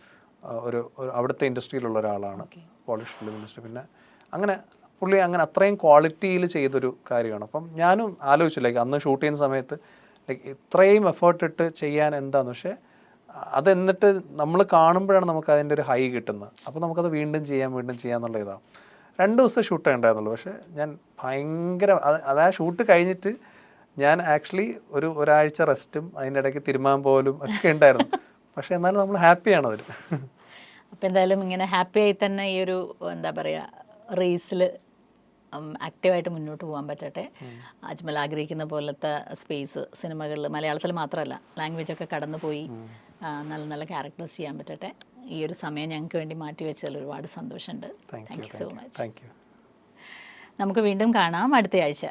അവിടുത്തെ ഇൻഡസ്ട്രിയിലുള്ള ഒരാളാണ്, പോളിഷ് ഫിലിം ഇൻഡസ്ട്രി. പിന്നെ അങ്ങനെ പുള്ളി അങ്ങനെ അത്രയും ക്വാളിറ്റിയിൽ ചെയ്തൊരു കാര്യമാണ്. അപ്പം ഞാനും ആലോചിച്ചു ലൈക്ക് അന്ന് ഷൂട്ട് ചെയ്യുന്ന സമയത്ത് ലൈക്ക് ഇത്രയും എഫേർട്ട് ഇട്ട് ചെയ്യാൻ എന്താന്ന്. പക്ഷേ അത് എന്നിട്ട് നമ്മൾ കാണുമ്പോഴാണ് നമുക്ക് അതിൻ്റെ ഒരു ഹൈ കിട്ടുന്നത്. അപ്പോൾ നമുക്കത് വീണ്ടും ചെയ്യാന്നുള്ള ഇതാണ്. 2 ദിവസത്തെ ഷൂട്ടേ ഉണ്ടായിരുന്നുള്ളൂ. പക്ഷേ ഞാൻ ഭയങ്കര അത് ആ ഷൂട്ട് കഴിഞ്ഞിട്ട് ഞാൻ ആക്ച്വലി ഒരാഴ്ച റെസ്റ്റും അതിൻ്റെ ഇടയ്ക്ക് തിരുമാൻ പോലും ഒക്കെ ഉണ്ടായിരുന്നു. പക്ഷേ എന്നാലും നമ്മൾ ഹാപ്പിയാണ് അതിൽ. അപ്പോൾ എന്തായാലും ഇങ്ങനെ ഹാപ്പി ആയി തന്നെ ഈ ഒരു എന്താ പറയുക റേസിൽ ആക്റ്റീവായിട്ട് മുന്നോട്ട് പോകാൻ പറ്റട്ടെ. അജ്മൽ ആഗ്രഹിക്കുന്ന പോലത്തെ സ്പേസ് സിനിമകളിൽ മലയാളത്തിൽ മാത്രമല്ല ലാംഗ്വേജൊക്കെ കടന്നു പോയി നല്ല നല്ല ക്യാരക്ടേഴ്സ് ചെയ്യാൻ പറ്റട്ടെ. ഈ ഒരു സമയം ഞങ്ങൾക്ക് വേണ്ടി മാറ്റി വെച്ചതിൽ ഒരുപാട് സന്തോഷമുണ്ട്. Thank you so much. നമുക്ക് വീണ്ടും കാണാം അടുത്ത ആഴ്ച.